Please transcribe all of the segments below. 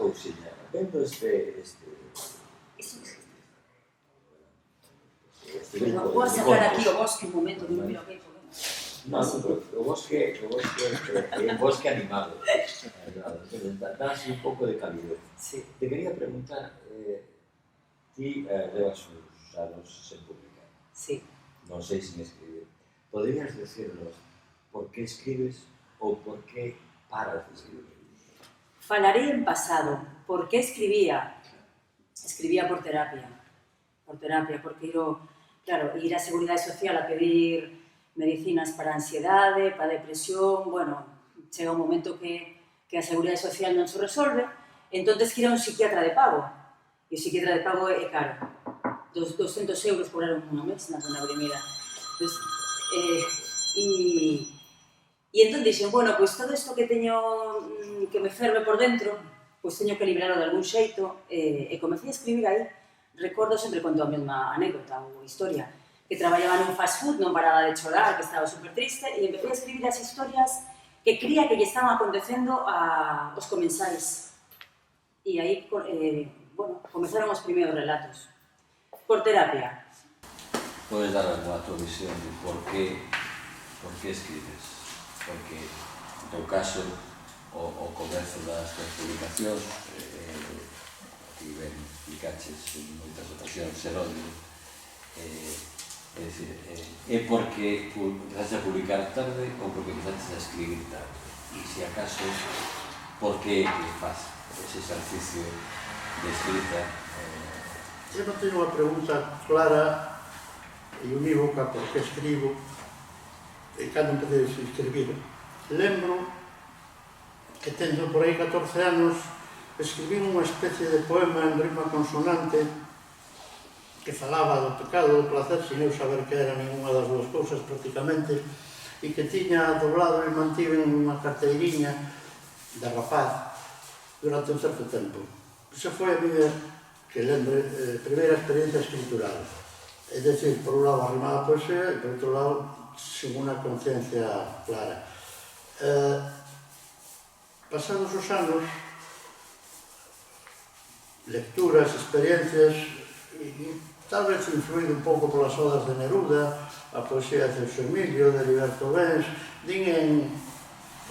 cousiña. Vendo este Vou a sacar aquí o bosque un momento, que non miro que podemos. Non, o bosque é un bosque animado. Dá así un pouco de calidez. Te quería preguntar, ti levas uns anos sen publicar. Non sei sin escribir. Poderías decirnos por que escribes ou por que paras de escribir? Falarei en pasado. Por que escribía? Escribía por terapia, porque ir á Seguridade Social a pedir medicinas para a ansiedade, para a depresión, chega un momento que a Seguridade Social non se resolve, entón que ir a un psiquiatra de pago. E o psiquiatra de pago é caro. 200 euros por unha mes na zona primeira. E entón dixen, pois todo isto que teño, que me ferve por dentro, pois teño que librarlo de algún xeito, e comecei a escribir aí. Recordo, sempre conto a mesma anécdota ou historia, que traballaba nun fast food, non paraba de chorar, que estaba super triste, e empecé a escribir as historias que cría que lle estaban acontecendo aos comensais. E aí, comezaron os primeiros relatos. Por terapia. Podes dar a tua visión de por que escribes? Porque, no teu caso, o comezo das tuas publicacións, que ben explicaches en moitas ocasións, Xerónimo, é dicir, é porque empezaste a publicar tarde ou porque empezaste a escribir tarde? E se acaso, por que faz ese exercicio de escrita? Eu non teño unha pregunta clara e unívoca por que escribo e cando empecé a escribir. Lembro que tendo por aí 14 anos escribí unha especie de poema en rima consonante que falaba do pecado, do placer, sin eu saber que era ninguna das duas cousas prácticamente, e que tiña doblado e mantiven unha carteiriña de rapaz durante un certo tempo. Esa foi a miña, que lembre, primeira experiencia escritural. É dicir, por un lado arrimada a poesía e por outro lado sin unha conciencia clara. Pasados os anos, lecturas, experiencias, e tal vez influído un pouco polas odas de Neruda, a poesía de Celso Emilio, de Heriberto Bens, din en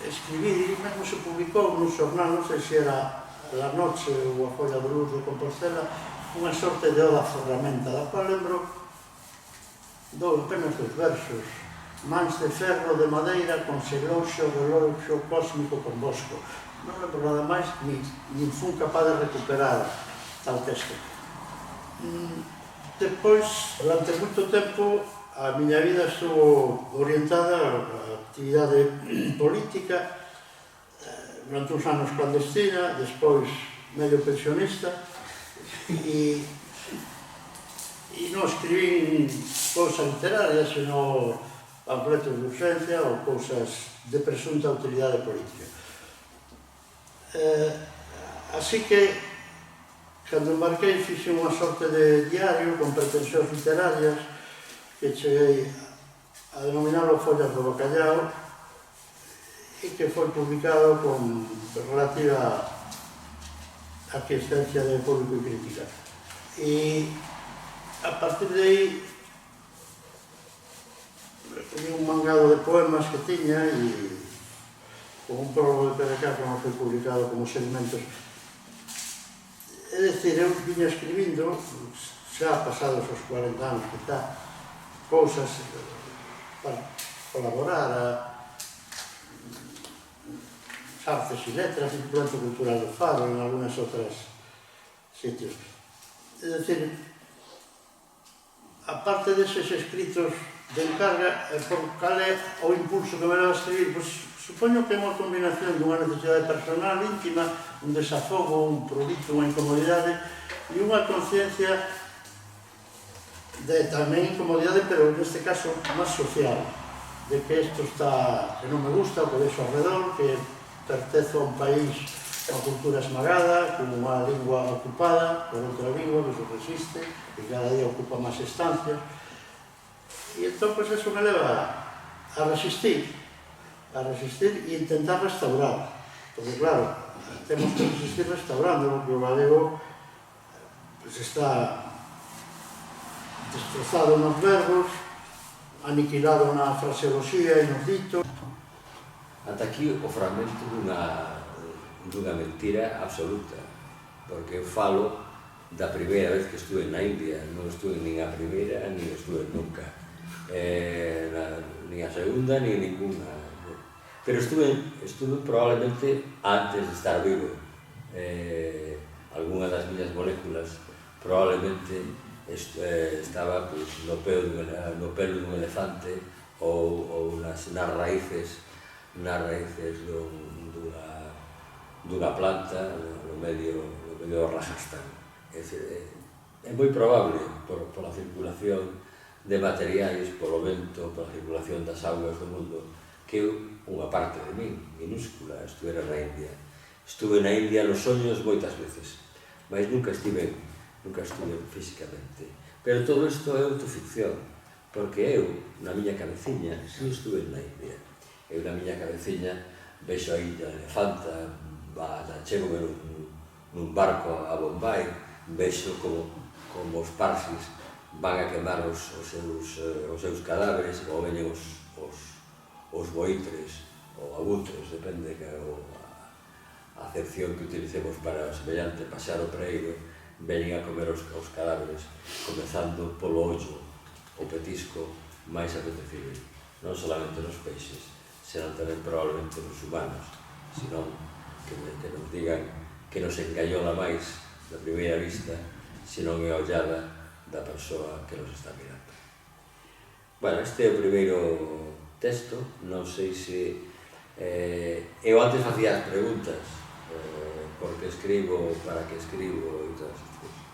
escribir, e mesmo se publicou nun xornal, non sei se era La Noche ou a Folla de Luz de Compostela, unha sorte de oda ferramenta, da cual lembro apenas dos versos: mans de ferro de madeira con seloxo, reloxo cósmico con bosco. Non lembro nada máis, nin fun capaz de recuperar tal texto. Depois, durante moito tempo, a miña vida estuvo orientada á actividade política, durante uns anos clandestina, despois medio pensionista, e non escribín cousas literarias, senón panfletos de urgencia ou cousas de presunta utilidade política. Así que, cando embarquei, fixe unha sorte de diario con pretensións literarias que cheguei a denominarlo Follas do Bacallao e que foi publicado con relativa aquiescencia de público e crítica. E a partir de aí recogí un mangado de poemas que tiña e con un prólogo de PDK que non foi publicado como sedimentos. É dicir, eu viña escribindo, xa pasados os 40 anos, quizá, cousas para colaborar a artes e letras, en Planta Cultural do Faro, en algunas outras sitios. É dicir, aparte deses escritos de encarga, por cal é o impulso que me leva a escribir, pois supoño que é unha combinación dunha necesidade personal, íntima, un desafogo, un prurito, unha incomodidade e unha conciencia de tamén incomodidade, pero neste caso máis social, de que isto está, que non me gusta, o que vexo alrededor, que pertezo a un país con cultura esmagada, con unha lingua ocupada por outra lingua que se resiste, que cada día ocupa máis estancias, e entón, pois, eso me leva a resistir e intentar restaurar, porque, claro, temos que resistir restaurando, porque o galego pues, está destrozado nos verbos, aniquilado na fraseoloxía e nos ditos. Ata aquí o fragmento dunha mentira absoluta, porque eu falo da primeira vez que estuve na India, non estuve nin a primeira, nin estuve nunca, nin a segunda, nin ninguna. Pero estuve probablemente antes de estar vivo. Alguna das miñas moléculas probablemente estaba pues, no pelo dun elefante ou nas raíces dunha planta no medio do Rajasthan. É moi probable, pola circulación de materiais, polo vento, pola circulación das augas do mundo, que unha parte de min, minúscula, estuvera na India. Estuve na India nos soños moitas veces, mas nunca estive físicamente. Pero todo isto é autoficción, porque eu, na miña cabeciña, si estuve na India. Eu, na miña cabeciña, vexo a illa Elefanta, chego nun barco a Bombay, vexo como os parsis van a quemar os seus cadáveres, ou veñen os boitres, ou abutres, depende a acepción que utilicemos para o semellante paxaro preeiro, veñen a comer os cadáveres, comezando polo ollo, o petisco máis apetecible, non solamente nos peixes, senón tamén probablemente nos humanos, senón que nos digan que nos engañola máis na primeira vista, senón é a ollada da persoa que nos está mirando. Bueno, este é o primeiro texto, non sei se... eu antes facía as preguntas, por que escribo, para que escribo e todas as cousas.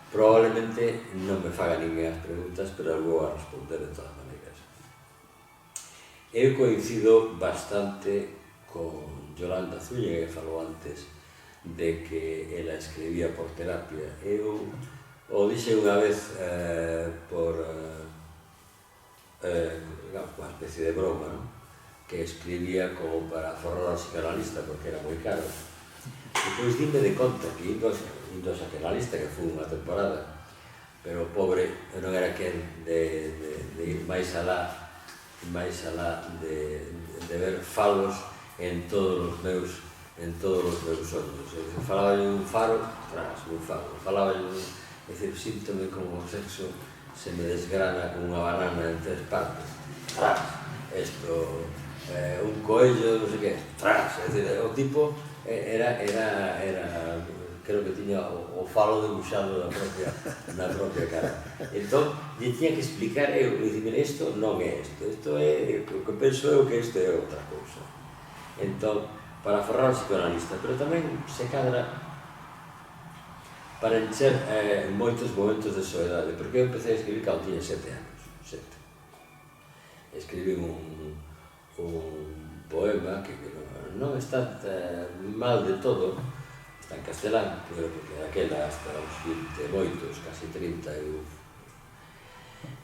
Probablemente non me faga ninguén as preguntas, pero eu vou a responder de todas maneiras. Eu coincido bastante con Yolanda Zúñiga, que falou antes de que ela escribía por terapia. Eu o dixe unha vez por unha especie de broma, non? Que escribía como para forrar ao psicanalista porque era moi caro. Depois dime de conta que indo ao psicanalista, que foi unha temporada, pero o pobre non era quen de ir máis alá de ver falos en todos os meus sonhos. Falaba un faro, tras un faro. Falaba síntome como o sexo se me desgrana como unha banana en 3 partes. Tras, un coello, non sei que, tras. O tipo era creo que tiña o falo debuxado na propia cara. Entón, lle tiña que explicar eu, e dicir, isto non é isto é, o que penso eu que isto é outra cousa. Entón, para forrar o psicoanalista, pero tamén se cadra para encher moitos momentos de soedade, porque eu empecé a escribir cando tiña 7 anos, 7. Escribí un poema que non está mal de todo, está en castelán, pero porque daquela hasta os 20 moitos, casi 30, eu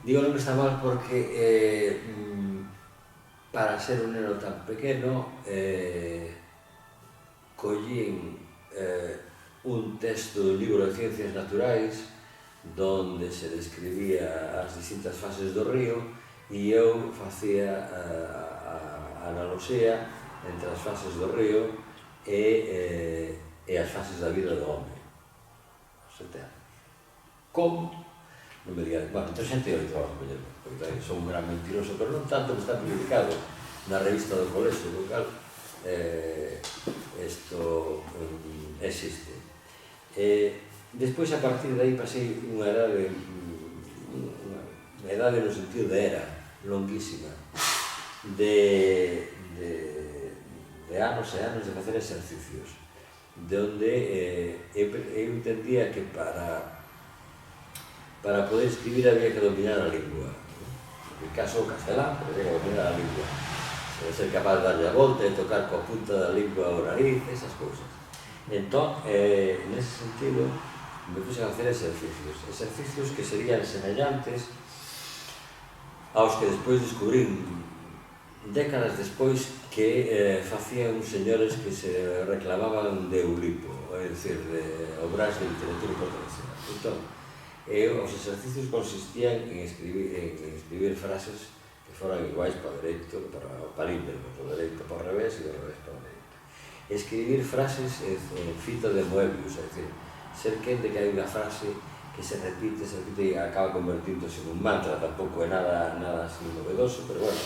digo non está mal porque para ser un neno tan pequeno collín un texto do libro de Ciencias Naturais donde se describía as distintas fases do río e eu facía a analoxía entre as fases do río e as fases da vida do home. Como? Non me digan, bueno, entón xente o trabajo mellor, porque son un gran mentiroso, pero non tanto que está publicado na revista do colexo, do cal isto existe. Despois, a partir de aí, pasei unha edade no sentido de era, longuísima, de anos e anos de facer exercicios, de onde eu entendía que para poder escribir había que dominar a lingua. En caso o castelán, pero había que dominar a lingua. Ser capaz de darlle a volta e tocar coa punta da lingua ao nariz, esas cousas. Entón, nese sentido, me puse a facer exercicios que serían semellantes aos que despois descubrín décadas despois que facían uns señores que se reclamaban de Eulipo, é dicir, de obras de literatura internacional. Entón, os exercicios consistían en escribir frases que foran iguais para o dereito, para o palíndromo, para o dereito para o revés e do revés para o dereito. Escribir frases en fita de Moebius, é dicir, ser quen de que hai unha frase que se repite e acaba convertíndose en un mantra, tampouco é nada así novedoso, pero bueno,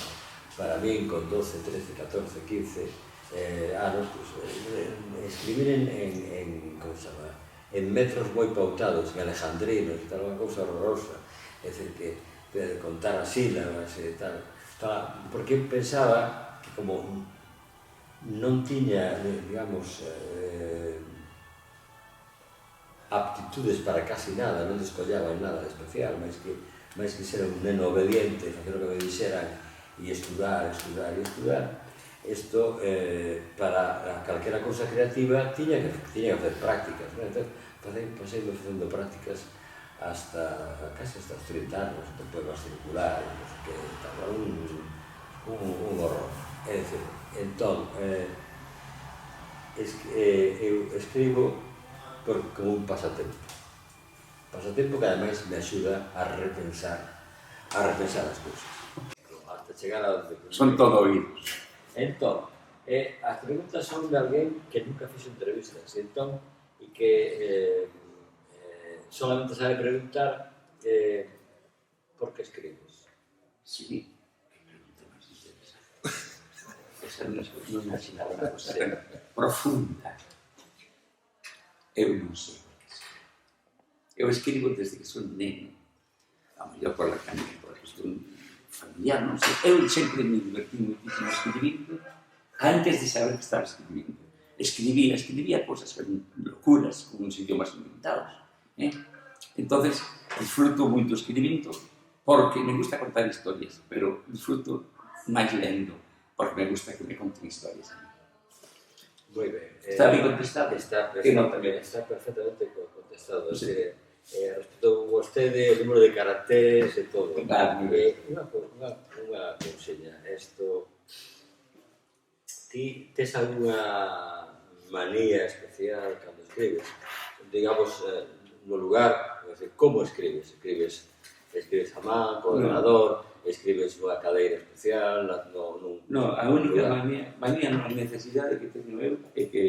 para min, con 12, 13, 14, 15 anos, escribir en metros moi pautados, en alejandrinos, e tal, unha cousa horrorosa, é dicir, que contar as sílabas e tal, porque pensaba que como non tiña, digamos, aptitudes para casi nada, non descollaba en nada especial, máis que ser un neno obediente, facer o que me dixeran, e estudar. Isto, para calquera cousa creativa, tiña que facer prácticas, non? Entón, pasei facendo prácticas casi hasta os 30 anos, de poemas circulares, non sei que, tal, un horror. É dicir, entón, eu escribo como un pasatempo que ademais me axuda a repensar as cousas. Chegar a donde... Son todo oídos. Entón, as preguntas son de alguén que nunca fixo entrevistas, entón, e que solamente sabe preguntar por que escribes. Sí, que pregunta máis interesante. Esa non imaginaba unha cosa profunda. Eu non sei por que escribo. Eu escribo desde que son neno, a mellor por la canilla, por cuestión familiar, non sei. Eu sempre me divertí muitísimo escribindo antes de saber que estaba escribindo. Escribía cosas, locuras, con uns idiomas inventados. Entonces, disfruto moito escribindo porque me gusta contar historias, pero disfruto máis lendo porque me gusta que me conten historias. Moi ben. Está ben contestado? Está perfectamente contestado. Respecto vostede o número de caracteres e todo. Unha cousiña, ti tes algunha manía especial cando escribes? Digamos, no lugar, como escribes? Escribes a man, co ordenador, escribes nunha cadeira especial, Non, a única manía non necesidade que teño eu é que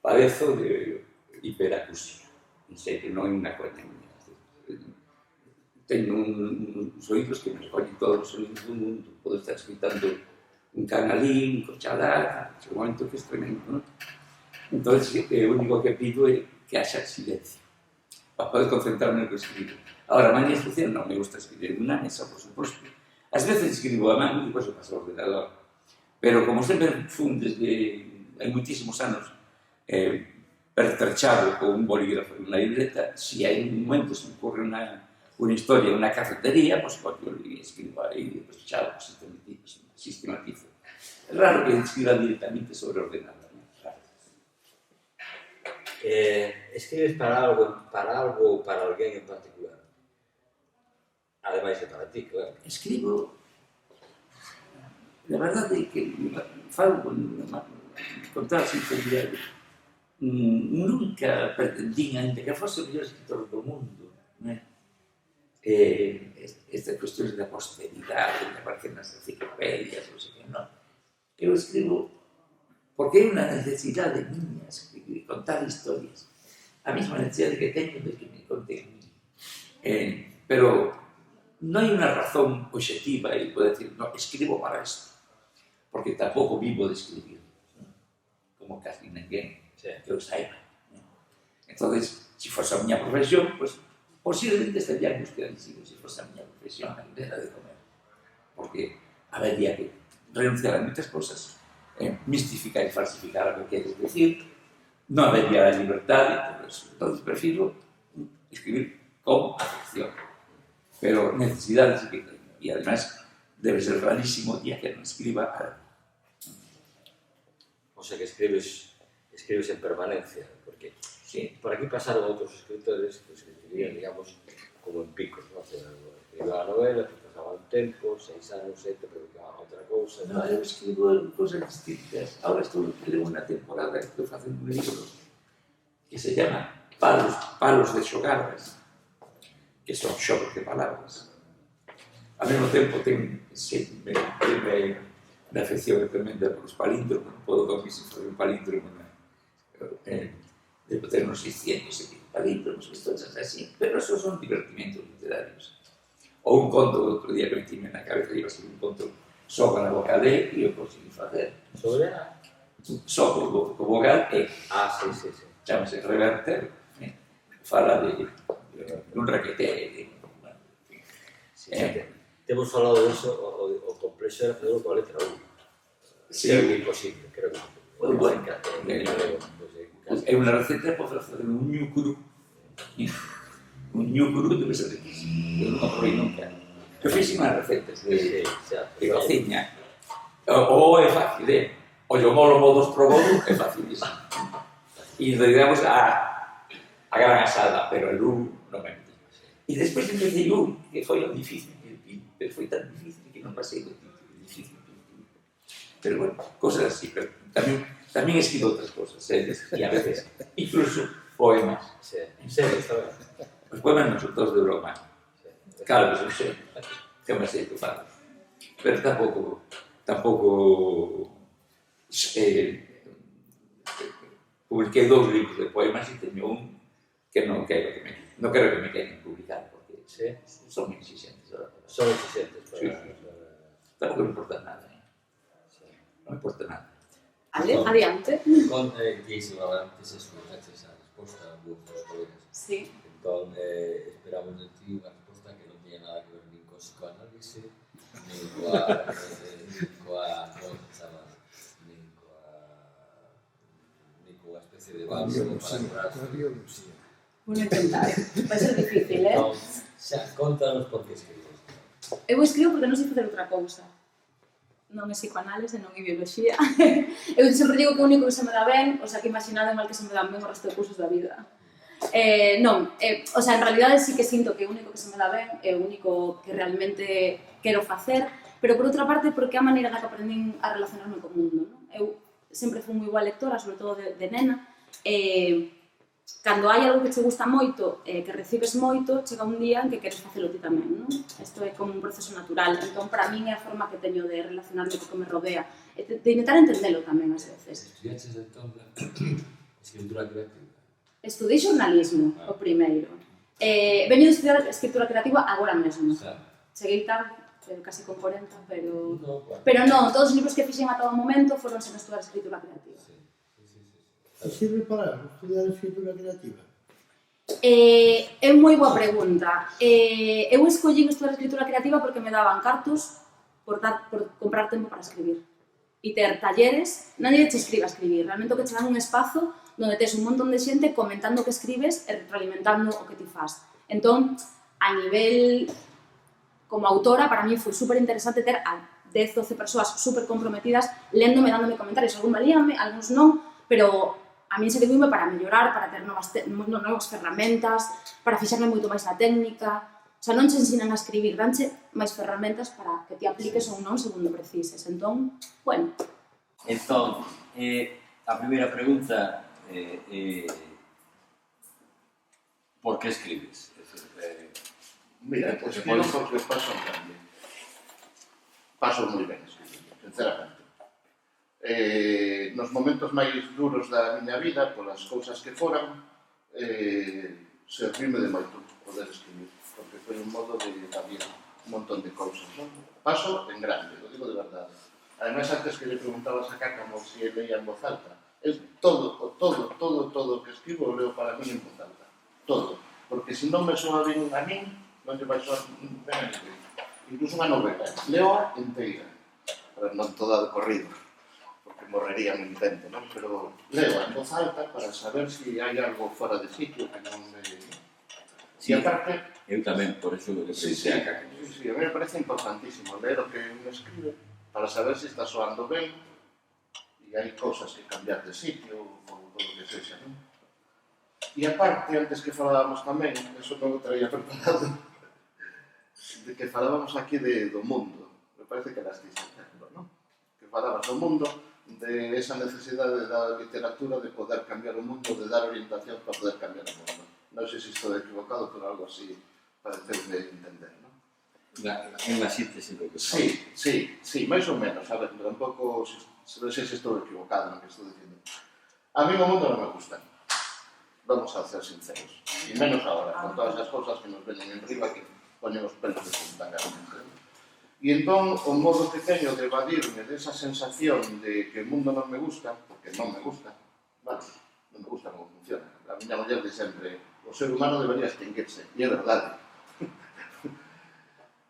padezo de hiperacusia. Non sei, que non é unha coña miña. Teño uns oídos que me recollen todos os oídos do mundo. Podo estar escritando un canalín, un cochalá, un momento que é tremendo, non? Entón, o único que pido é que haxa silencio para poder concentrarme no que escribo. Ahora, manía especial non me gusta escribir unha mesa, por suposto. Ás veces escribo a man e depois o paso ao ordenador. Pero como sempre fun desde hai muitísimos anos pertrechado con un bolígrafo e unha libreta, se hai un momento se me ocurre unha historia, unha cafetería, pois coño e escribo aí, depois xa sistematizo. É raro que escriba directamente sobre o ordenador, non? Raro. Escribes para algo ou para alguén en particular? Ademais de para ti, claro. Escribo, la verdade é que falo con toda a sinceridade. Nunca pretendín, ainda que fose o mellor escritor do mundo, estas cuestións da posteridade, que aparecen nas enciclopedias, non sei que, non. Eu escribo porque é unha necesidade miña escribir, contar historias. A mesma necesidade que teño de que me conten. Pero non hai unha razón obxectiva e podo decir, no, escribo para isto, porque tampouco vivo de escribir, como casi ninguén que eu saiba. Entonces, se fose a miña profesión, pues, posiblemente estaría angustiadísimo se fose a miña profesión, a manera de comer, porque habería que renunciar a muchas cosas, mistificar e falsificar lo que queres decir, non habería a libertad e todo eso. Entonces, prefiro escribir con afección. Pero necesidades sí que tengo. Y además, debe ser rarísimo el día que no escriba algo. O sea que escribes en permanencia, porque sí, por aquí pasaron outros escritores que escribían, digamos, como en picos, ¿no? Escribían a novela, que pasaba un tempo, 6 anos, 7, publicaban outra cousa. No, eu escribo cosas distintas. Ahora estou en unha temporada que estou facendo un libro que se llama Palos de xogadas, que son xogos de palabras. Ao mesmo tempo me afección tremenda por os palíndromos, non podo dormir sin fazer un palíndromo, debo ter unos 600 palíndromos, cosas así, pero esos son divertimentos literarios. Ou un conto, outro día que me tive na cabeza, iba a ser un conto só para a vocal E, e eu consegui facer. Sobre a... Só co vocal E. Sí. Chámase Reverter, fala de un raquete. Temos falado disso, o complexo era fazer coa letra U. Sí. Creo que é imposible, creo que Pues bueno, é unha receta para facer un ñúcuru. Un ñúcuru debe ser difícil. Eu non aprobei nunca. Eu fiz unhas recetas de cociña. O é fácil, o molo modos probodo é fácil. E nos dedicamos a gran asada, pero el U non me metí. E despois empecé un, que foi o difícil, pero foi tan difícil que non pasei do título, difícil. Pero bueno, cosas así, pero tamén escribo outras cosas, e a veces incluso poemas. Sí, en serio, está ben. Os poemas non son todos de broma. Claro que son serios, que me sei que falo. Pero tampouco publiquei 2 libros de poemas e teño un que non quero que me queden publicar, porque son moi exigentes. Son exigentes para... Sí. Tampouco me importa nada, non me importa nada. Adiante. Dixo antes escoitaches a resposta dos colegas. Sí. Entón, esperamos de ti unha resposta que non tiña nada que ver nin co psicoanálise, nin coa especie de bálsamo para curar. Vou intentar. Vai ser difícil, Entón, xa, contanos por que escribes. Eu escribo porque non sei facer outra cousa. Non é psicoanálise, non é biología. Eu sempre digo que o único que se me dá ben, o sea, que imaginade mal que se me dan ben o resto de cursos da vida. O sea, en realidade sí que sinto que o único que se me dá ben é o único que realmente quero facer, pero por outra parte porque é a maneira na que aprendín a relacionarme co mundo, non? Eu sempre fui moi boa lectora, sobre todo de nena, cando hai algo que che gusta moito, que recibes moito, chega un día en que queres facelo ti tamén, non? Isto é como un proceso natural, entón para min é a forma que teño de relacionarme co que me rodea, e de intentar entendelo tamén ás veces. Estudiaches entón escritura creativa? Estudei xornalismo, o primeiro. Veño de estudiar escritura creativa agora mesmo. Cheguei tarde, casi con 40, pero non, todos os libros que fixen ata o momento foron sen estudar escritura creativa. E sirve para estudiar escritura creativa? É moi boa pregunta. Eu escollín estudar escritura creativa porque me daban cartos por comprar tempo para escribir. E ter talleres, nadie te escriba a escribir, realmente o que che dan un espazo donde tes un montón de xente comentando o que escribes e retroalimentando o que ti fas. Entón, a nivel como autora, para mí foi super interesante ter a 10-12 persoas super comprometidas léndome, dándome comentarios. Algún valíame, algúns non, pero a mí serviume para mellorar, para ter novas ferramentas, para fixarme moito máis na técnica. O sea, non che ensinan a escribir, danche máis ferramentas para que ti apliques ou non segundo precises. Entón, bueno. Entón, a primeira pregunta por que escribes? Mira, escribo porque paso en grande. Paso moi ben escribindo, sinceramente. Nos momentos máis duros da miña vida, polas cousas que foran, servime de moito poder escribir, porque foi un modo de abrir un montón de cousas, non? Paso en grande, lo digo de verdade. Ademais, antes que le preguntabas a Cácamo se leía en voz alta, todo que escribo leo para mí en voz alta. Todo. Porque se non me soa ben a min, non lle vai soar ben a ninguén. Incluso unha novela, leo inteira, pero non toda de corrido, porque morrería no intento, non? Pero leo en voz alta para saber se hai algo fora de sitio que non me... E aparte... Eu tamén, por eso que preguntei a Cácamo. Sí, a mí me parece importantísimo ler o que me escribe para saber se está soando ben e hai cousas que cambiar de sitio ou todo o que sexa, non? E aparte, antes que falábamos tamén, eso non o traía preparado, de que falábamos aquí do mundo. Me parece que las dices, non? palabras do mundo, de esa necesidade da literatura de poder cambiar o mundo, de dar orientación para poder cambiar o mundo. Non sei se estou equivocado, pero algo así parecerme entender, non? É unha síntese do que Sí, máis ou menos, a ver, tampouco non sei se estou equivocado no que estou dicindo. A mí o mundo non me gusta. Vamos a ser sinceros. E menos agora, con todas as cousas que nos venen en riba que poñen os pelos de punta realmente. E entón, o modo que teño de evadirme desa sensación de que o mundo non me gusta, porque non me gusta, vale, non me gusta como funciona. A miña muller de sempre, o ser humano debería extinguirse, e é verdade.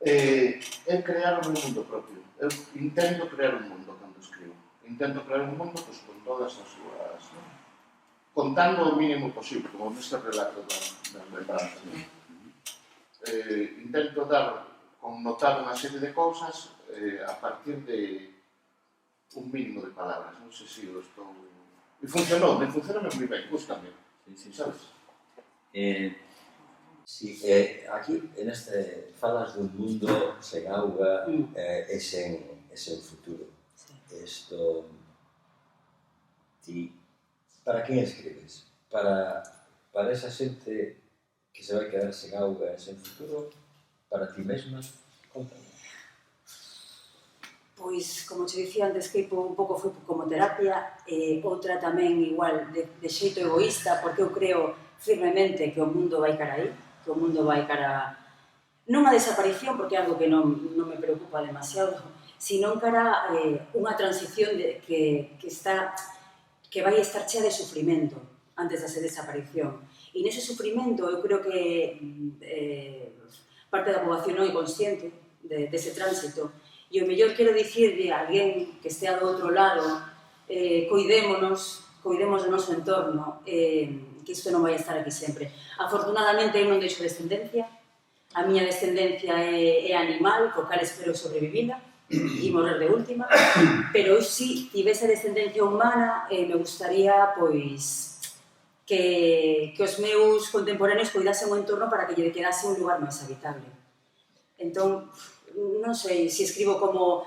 É crear o meu mundo propio. Eu intento crear un mundo cando escribo. Intento crear un mundo pues, con todas as súas... ¿no? Contando o mínimo posible, como neste relato das lembranzas. Intento connotar unha serie de cousas a partir de un mínimo de palabras. Non sei se eu estou... E funcionou, me funciona moi ben, gústame. Sí, sabes? Sí, aquí, en este, falas dun mundo sen auga e sen futuro. Isto, ti, para quen escribes? Para esa xente que se vai quedar sen auga e sen futuro? Para ti mesma? Contame. Pois, como te dicía antes, que un pouco foi como terapia, outra tamén igual de xeito egoísta, porque eu creo firmemente que o mundo vai cara aí, que o mundo vai cara non a desaparición, porque é algo que non me preocupa demasiado, sino cara unha transición que vai estar chea de sufrimento antes da desaparición. E nese sufrimento eu creo que parte da poboación non é consciente dese tránsito. E o mellor quero dicirle a alguén que estea do outro lado, coidémonos do noso entorno, que isto non vai estar aquí sempre. Afortunadamente eu non deixo descendencia, a miña descendencia é animal, co cal espero sobrevivila e morrer de última, pero eu si tivese descendencia humana, me gustaría, pois, que os meus contemporáneos coidasen o entorno para que lle quedase un lugar máis habitable. Entón, non sei se escribo como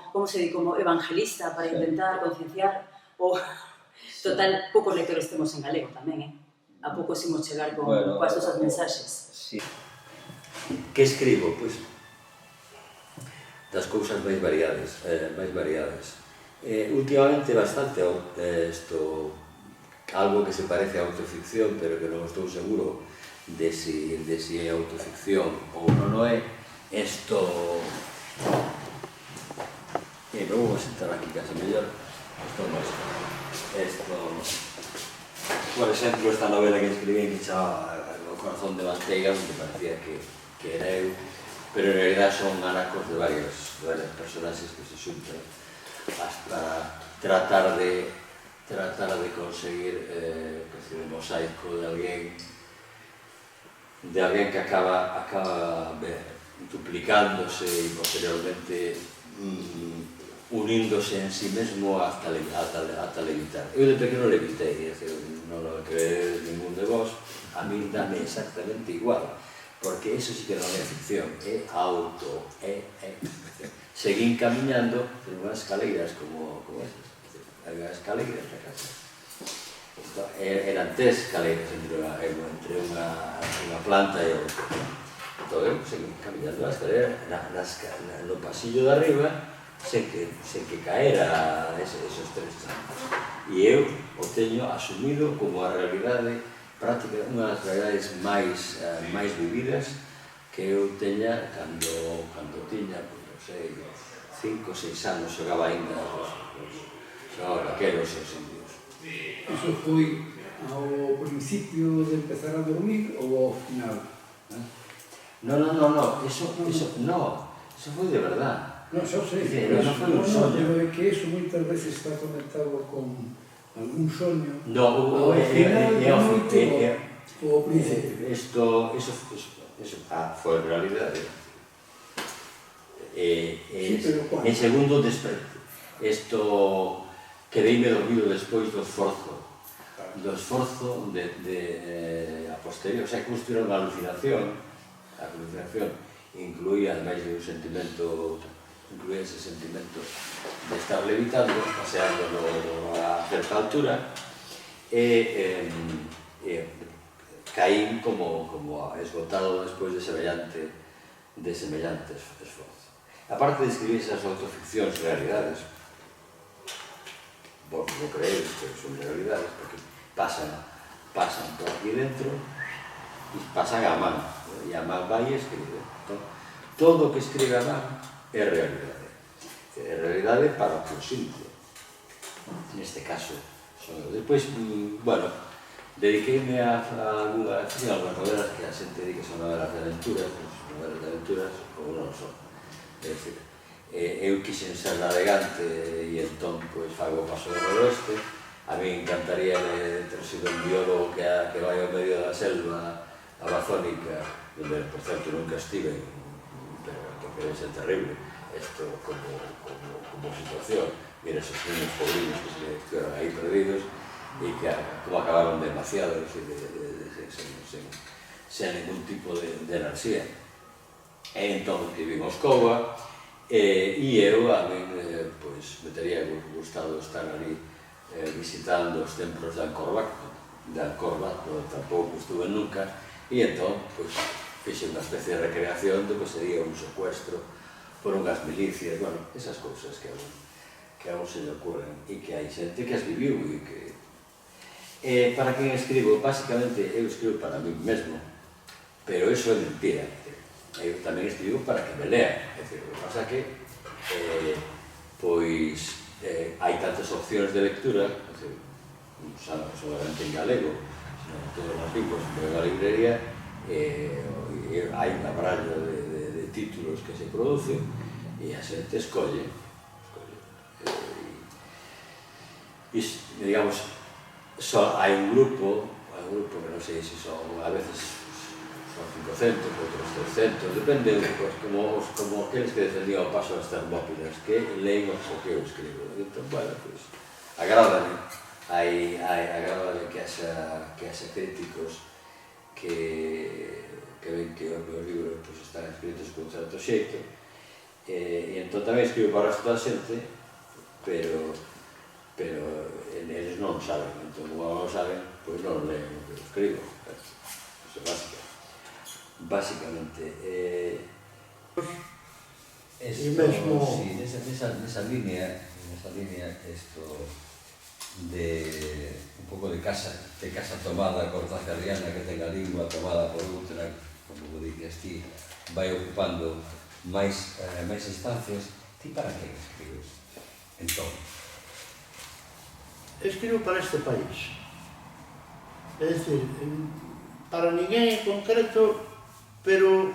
evangelista para intentar concienciar ou, total, poucos lectores temos en galego tamén, a pouco imos chegar con as nosas mensaxes. Sí. Que escribo? Pois, das cousas máis variadas. Últimamente bastante algo que se parece a autoficción, pero que non estou seguro de si é autoficción ou non é. Me vou a sentar aquí casi mellor. Por exemplo, esta novela que escribí que chama O corazón de Manteira, me parecía que era eu, pero en realidad son anacos de varios personaxes que se xuntan hasta tratar de conseguir un mosaico de alguén que acaba duplicándose e posteriormente uníndose en sí mesmo hasta levitar. Eu de pequeno levitei, non lo cree ningún de vos, a mí dame exactamente igual, porque eso sí que non é ficción, é auto, seguín camiñando en unhas escaleiras como esas, había escaleiras na casa. Eran 3 escaleiras entre unha planta e outra. Entón eu seguín camiñando na escalera, no pasillo de arriba, sen que caera esos 3 chancos. E eu o teño asumido como a realidade práctica, unha das realidades máis vividas que eu teña cando tiña, non sei, 5 ou 6 anos, xogaba ainda xogaba vaqueros e os indios. Iso foi ao principio de empezar a dormir ou ao final? No, eso foi de verdad. Non, xa sei, non foi un soño. Pero é que eso moitas veces está conectado con algún soño. No, ao final da noite ou ao principio. Eso foi en realidade. En segundo, quedeime dormido despois do esforzo de a posterior, o sea, construir unha alucinación. A alucinación incluía, ademais de un sentimento incluía ese sentimento de estar levitando, paseándolo a certa altura, caín como esgotado despois de semellante esforzo. Aparte de escribir esas autoficcións realidades, vos non creéis que son realidades, porque pasan por aquí dentro e pasan a man, e a man vai e escribe. Entón, todo o que escribe a man é realidade. É realidade para o que o sinte. Neste caso, son eu. Despois, bueno, dediqueime a algunhas novelas que a xente di que son novelas de aventuras, novelas de aventuras, ou non son. É dicir, eu quixen ser navegante e entón fago o paso do noroeste. A mí encantaría ter sido un biólogo que vai ao medio da selva amazónica, onde, por certo, nunca estive, pero que debe ser terrible isto como situación. Mira esos niños pobrinos que se quedaron aí perdidos e que como acabaron demasiado, sen ningún tipo de enerxía. E entón escribí Moscova, e eu a min me teria gustado estar ali visitando os templos de Angkor Wat, tampouco estuve nunca, e entón fixe unha especie de recreación do que sería un secuestro por unhas milicias, bueno, esas cousas que a un se le ocurren e que hai xente que as viviu e que... Para quen escribo? Básicamente eu escribo para mí mesmo, pero eso é mentira. Eu tamén escribo para que me lean, é dicir, o que pasa que hai tantas opcións de lectura, non solamente en galego, sino en todas as linguas, en a librería hai un abrallo de títulos que se producen e a xente escolle. E, digamos, hai un grupo que non sei se son, a veces son 500, outros 300, depende, como aqueles que defendían o paso das Termópilas, que leen o que eu escribo. Entón, bueno, agrádame que haxa críticos que ven que os meus libros están escritos con certo xeito, e entón tamén escribo para o resto da xente, pero eles non saben, entón, como non saben, pois non leen o que eu escribo. Iso é básicamente. E mesmo... Sí, nesa línea, esto de un pouco de casa tomada cortázariana que ten a lingua tomada por outra, como dices ti, vai ocupando máis instancias. Ti para que escribes? Entón, escribo para este país. É dicir, para ninguén en concreto, pero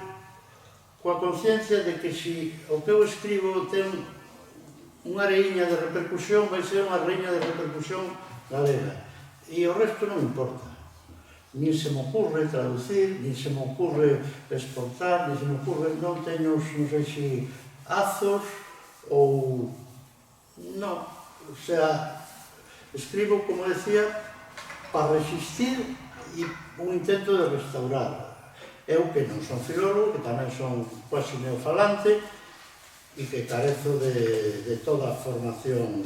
coa conciencia de que se o que eu escribo ten unha reiña de repercusión, vai ser unha reiña de repercusión galega. E o resto non importa. Nin se me ocurre traducir, nin se me ocurre exportar, nin se me ocurre, non teño, non sei se, azos ou... non, o sea, escribo, como decía, para resistir e un intento de restaurar. Eu que non son filólogo, que tamén son quasi neofalante, e que carezo de toda a formación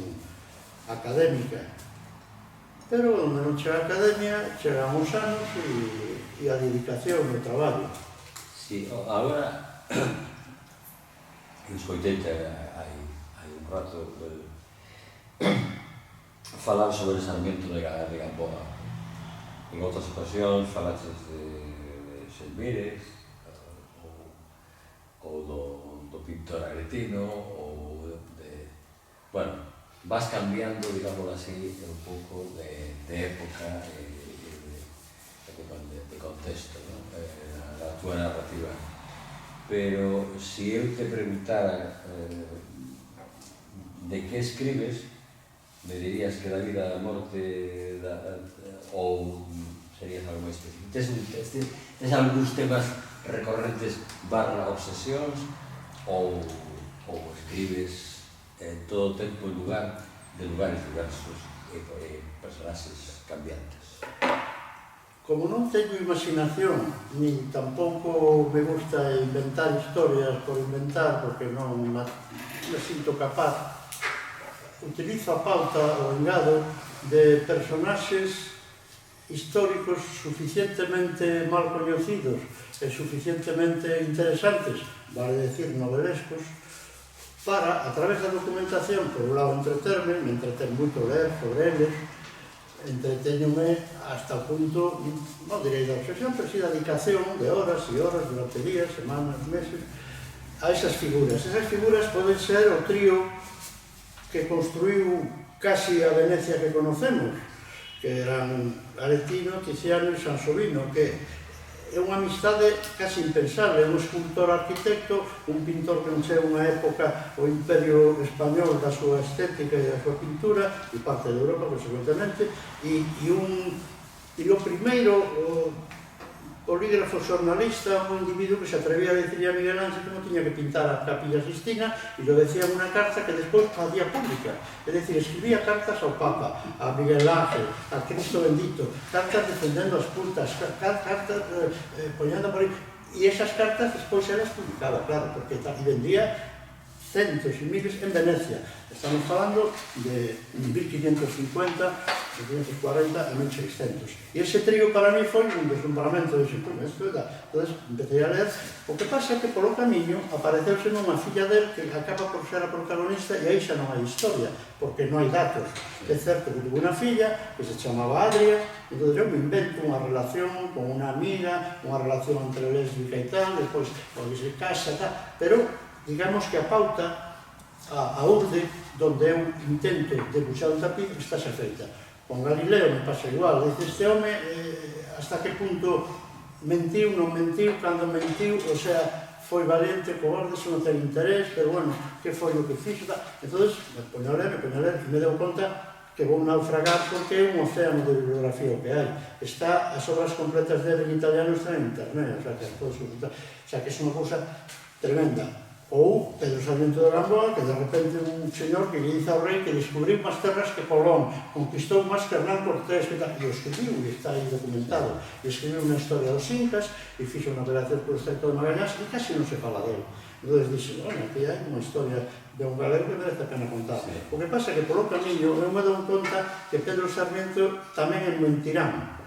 académica. Pero onde non chega a academia, chegan os anos e a dedicación e o traballo. Sí, agora, escoiteite hai un rato falar sobre Sarmiento de Gamboa. En outras ocasións falaches de Selmires, ou do pintor agretino, ou de... Bueno, vas cambiando, digámoslo así, un pouco de época de contexto, a túa narrativa. Pero se eu te preguntara de que escribes, me dirías que da vida, da morte, ou serías algo máis específico? Tes algúns temas recorrentes barra obsesións, ou escribes en todo tempo e lugar de lugares diversos e personaxes cambiantes? como non teño imaginación, ni tampouco me gusta inventar historias por inventar, porque non me sinto capaz, utilizo a pauta o engado de personaxes históricos suficientemente mal coñecidos e suficientemente interesantes, vale decir novelescos, para, a través da documentación, por un lado entreterme, me entretén moito ler sobre eles, entreteñome hasta o punto, non direi da obsesión, pero si da dedicación de horas e horas, durante días, semanas, meses, a esas figuras. Esas figuras poden ser o trío que construiu casi a Venecia que conocemos, que eran Aretino, Tiziano e Sansovino, que é unha amistade casi impensable, un escultor arquitecto, un pintor que encheu unha época o Imperio Español da súa estética e da súa pintura, e parte de Europa, consecuentemente, e o primeiro polígrafo xornalista, un individuo que se atrevía a decir a Miguel Ángel que non tiña que pintar a Capilla Sistina, e lo decía en unha carta que despois facía pública, é dicir, escribía cartas ao Papa, a Miguel Ángel, a Cristo Bendito, cartas defendendo as putas, cartas poñendo por aí, e esas cartas despois elas publicaba, claro, porque vendía centos e miles en Venecia. Estamos falando de 1550, 1540 a 1600. E ese trío para mí foi un deslumbramento de ese isto. Entón, empecé a ler. O que pasa é que polo camiño apareceuse unha filla del que acaba por ser a protagonista e aí xa non hai historia, porque non hai datos. É certo que tuve unha filla que se chamaba Adria, entón eu me invento unha relación con unha amiga, unha relación entre lésbica e tal, despois se casa e tal, pero digamos que a pauta, a urde, donde eu intento debuxar un tapiz, está xa feita. Con Galileo me pasa igual, dice este home hasta que punto mentiu, non mentiu, cando mentiu, o sea, foi valente, cobarde, se non ten interés, pero bueno, que foi o que fixo, entón, me poño a ler, e me deu conta que vou naufragar porque é un océano de bibliografía o que hai. Está, as obras completas dele en italiano están en internet, o sea, que é unha cousa tremenda. Ou Pedro Sarmiento de Gamboa, que de repente un señor que lle dice ao rei que descubriu máis terras que Colón, conquistou máis que Hernán Cortés, e o escribiu, e está aí documentado, e escribiu unha historia dos Incas, e fixo unha operación por o Estreito de Magallanes, e casi non se fala dele. Entón dixe, bueno, aquí hai unha historia de un galego que merece a pena contar. O que pasa é que polo camiño eu me dou conta que Pedro Sarmiento tamén é mentirán,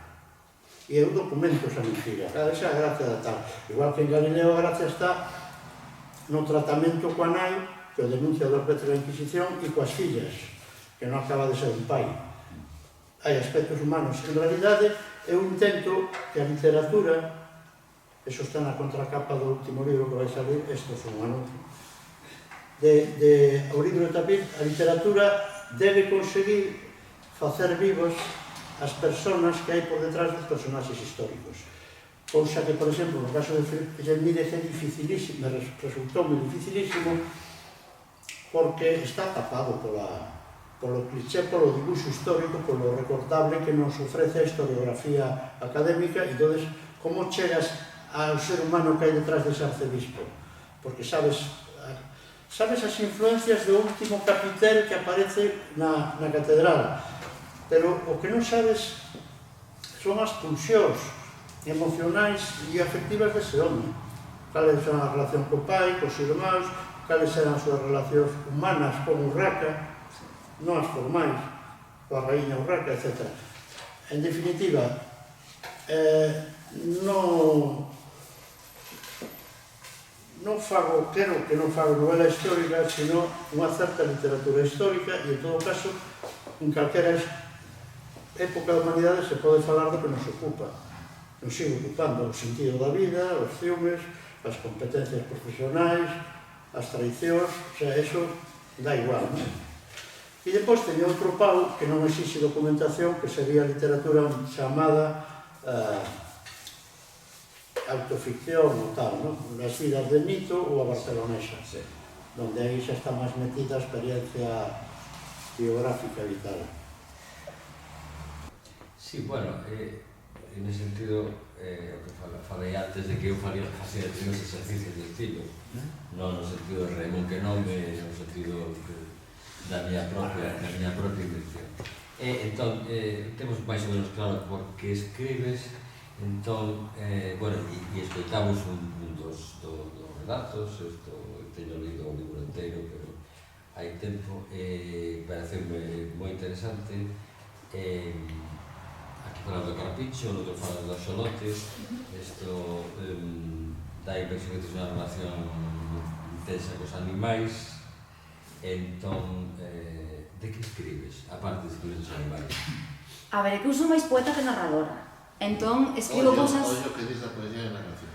e eu documento esa mentira. Esa é a gracia da tal. Igual que en Galileo a gracia está no tratamento coa nai, que o denuncia dos pretos da Inquisición, e coas fillas, que non acaba de ser un pai. Hai aspectos humanos. En realidade, eu intento que a literatura, eso está na contracapa do último libro que vai salir, isto é un anuncio, o libro de tapiz, a literatura debe conseguir facer vivos as persoas que hai por detrás dos personaxes históricos. Cousa que, por exemplo, no caso de Felipe Gemírez é dificilísimo, me resultou moi dificilísimo, porque está tapado polo cliché, polo dibuixo histórico, polo recortable que nos ofrece a historiografía académica, e entonces, como chegas ao ser humano que hai detrás dese arcebispo? Porque sabes as influencias do último capitel que aparece na catedral, pero o que non sabes son as pulsións emocionais e afectivas dese home. Cales son a relación co pai, cos irmáns, cales eran as súas relacións humanas con Urraca, non as formais, coa raíña Urraca, etc. En definitiva, quero que non fago novela histórica, sino unha certa literatura histórica, e en todo caso, en calquera época da humanidade se pode falar do que nos ocupa. Nos sigo ocupando o sentido da vida, os filmes, as competencias profesionais, as tradicións, o sea, eso dá igual, non? E depois teño outro pau que non exixe documentación, que sería a literatura chamada autoficción ou tal, non? As vidas de Nito ou a barcelonesa, donde aí xa está máis metida a experiencia biográfica e tal. Sí, bueno, en ese sentido, o que falei antes de que eu facía os exercicios de estilo, non no sentido de Raimón que non, no sentido da miña propia invención. Entón, temos máis ou menos claro por que escribes, Entón, bueno, e escoitamos un dos relatos, isto teño lido o libro inteiro, pero hai tempo, pareceume moi interesante. Aquí falando do Carpicho, no outro falando dos xolotes, isto dá a impresión que tens unha relación intensa cos animais. Entón, de que escribes, aparte de escribir os animais? A ver, é que eu sou máis poeta que narradora. Entón, escribo cosas... Ollo que diz da poesía e narración.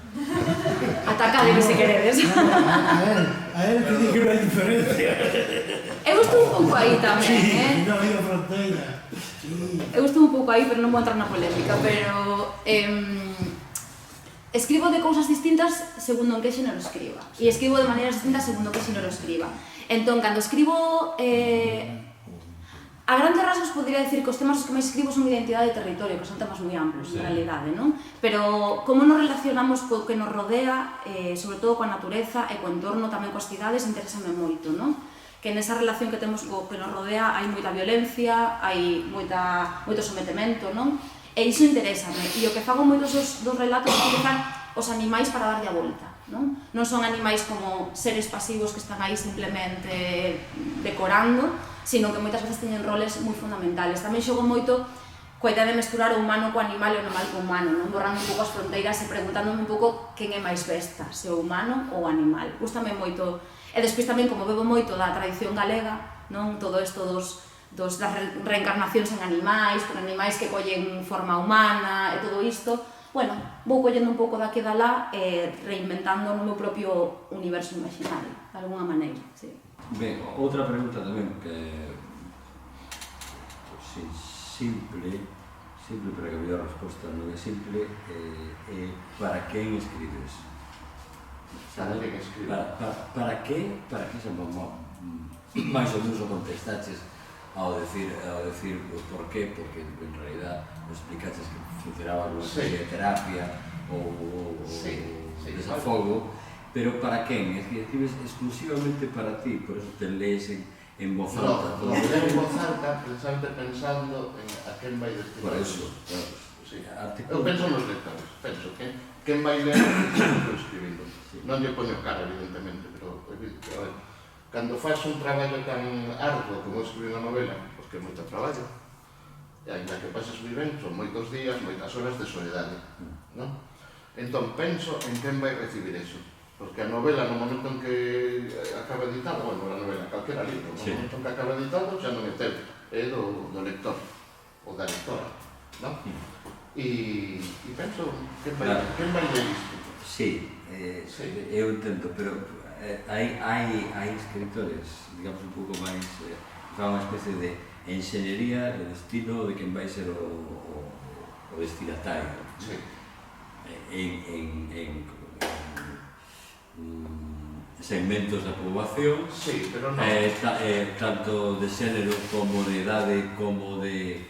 Atacade, se queredes. A él que di que non hai diferencia. Eu estou un pouco aí tamén, Non hai a fronteira. Eu estou un pouco aí, pero non vou entrar na polémica, pero... escribo de cousas distintas segundo en que xénero escriba. E escribo de maneiras distintas segundo que xénero escriba. Entón, cando escribo... A grandes rasgos podría decir que os temas os que máis escribo son identidade e territorio, que son temas moi amplos, en realidade, non? Pero como nos relacionamos co que nos rodea, sobre todo coa natureza e co entorno, tamén coas cidades, interésame moito, non? Que nesa relación que temos co que nos rodea hai moita violencia, hai moito sometemento, non? E iso interésame. E o que fago moitos dos relatos é utilizar os animais para darlle a volta, non? Non son animais como seres pasivos que están aí simplemente decorando, sino que moitas veces teñen roles moi fundamentales. Tamén xogo moito coa idea de mesturar o humano co animal e o animal co humano, non? Borrando un pouco as fronteiras e preguntándome un pouco quen é máis besta, se o humano ou o animal. Gústame moito. E despois tamén, como bebo moito da tradición galega, non? Todo isto das reencarnacións en animais, con animais que collen forma humana e todo isto, bueno, vou collendo un pouco daqui e dalá e reinventando no meu propio universo imaginario, de alguna maneira, sí. Ben, outra pregunta tamén que simple, pero que a mellor resposta non é simple, é para quen escribes? Para quen escribes? Para que se máis ou menos o contestaches ao decir por qué, porque en realidad explicaches que funcionaba unha especie de terapia ou desafogo. Pero para quen? É que escribes exclusivamente para ti, por eso te lees en voz alta. No, leo en voz alta, pensando en a quen vai destinar. Por eso, sí. Eu penso nos lectores, penso que quen vai ler o que estou escribindo. Non lle poño cara, evidentemente, pero cando faz un traballo tan arduo como escribir unha novela, porque é moito traballo, e ainda que pases moi ben, son moitos días, moitas horas de soledade, non? Entón penso en quen vai recibir eso. Porque a novela, no momento en que acaba editado, bueno, a novela, calquera libro, no momento en que acaba editado, xa non é teu, é do lector, ou da lectora, non? E penso, quen vai ler isto? Sí, eu entendo, pero hai escritores, digamos, un pouco máis, que fan unha especie de enxeñería de destino de quen vai ser o destinatario. Sí. En segmentos da poboación, sí, pero non. Tanto de xénero como de idade, como de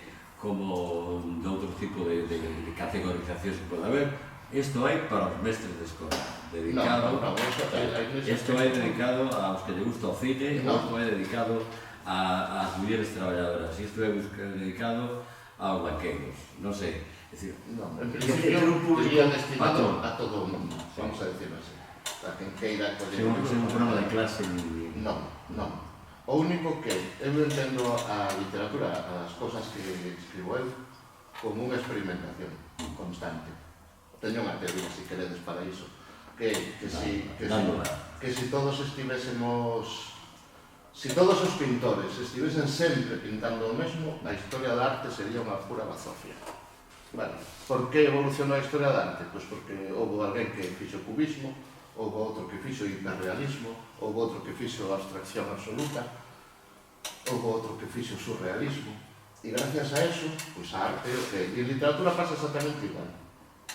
outro tipo de categorizacións que pode haber. Isto hai para os mestres de escola, dedicado. Isto hai dedicado aos que lle gusta o cine, isto hai dedicado ás mulleres traballadoras, isto é dedicado aos banqueiros, non sei. En principio, iría destinado a todo o mundo, vamos a decirlo así. A quen queira coller un programa de clase. Non. O único que eu entendo a literatura, as cosas que escribo eu, como unha experimentación constante. Teño unha teoría, se queredes, para iso, que si todos estivésemos... Si todos os pintores estivesen sempre pintando o mesmo, a historia da arte sería unha pura bazofia. Vale. Por que evolucionou a historia da arte? Pois porque houve alguén que fixo cubismo, houve outro que fixo hiperrealismo, houve outro que fixo abstracción absoluta, houve outro que fixo surrealismo, e gracias a eso, pois a arte, e en literatura pasa exactamente igual.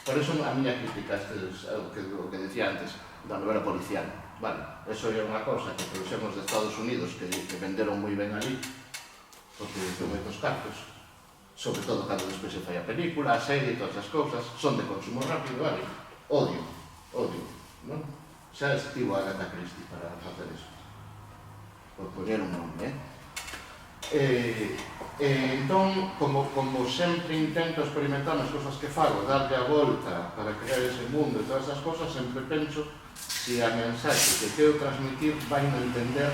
Por eso a miña crítica é o que decía antes, da novela policial. Vale, eso é unha cosa que trouxemos de Estados Unidos, que venderon moi ben ali, porque ten moitos cartos, sobre todo cando despois se fai a película, a serie, todas as cousas, son de consumo rápido, vale? Odio, non? Xa estivo a Agatha Christie para facer eso, por poñer un nome, Entón, como sempre intento experimentar nas cosas que fago, darlle a volta para crear ese mundo e todas esas cosas, sempre penso se a mensaxe que quero transmitir vai no entender.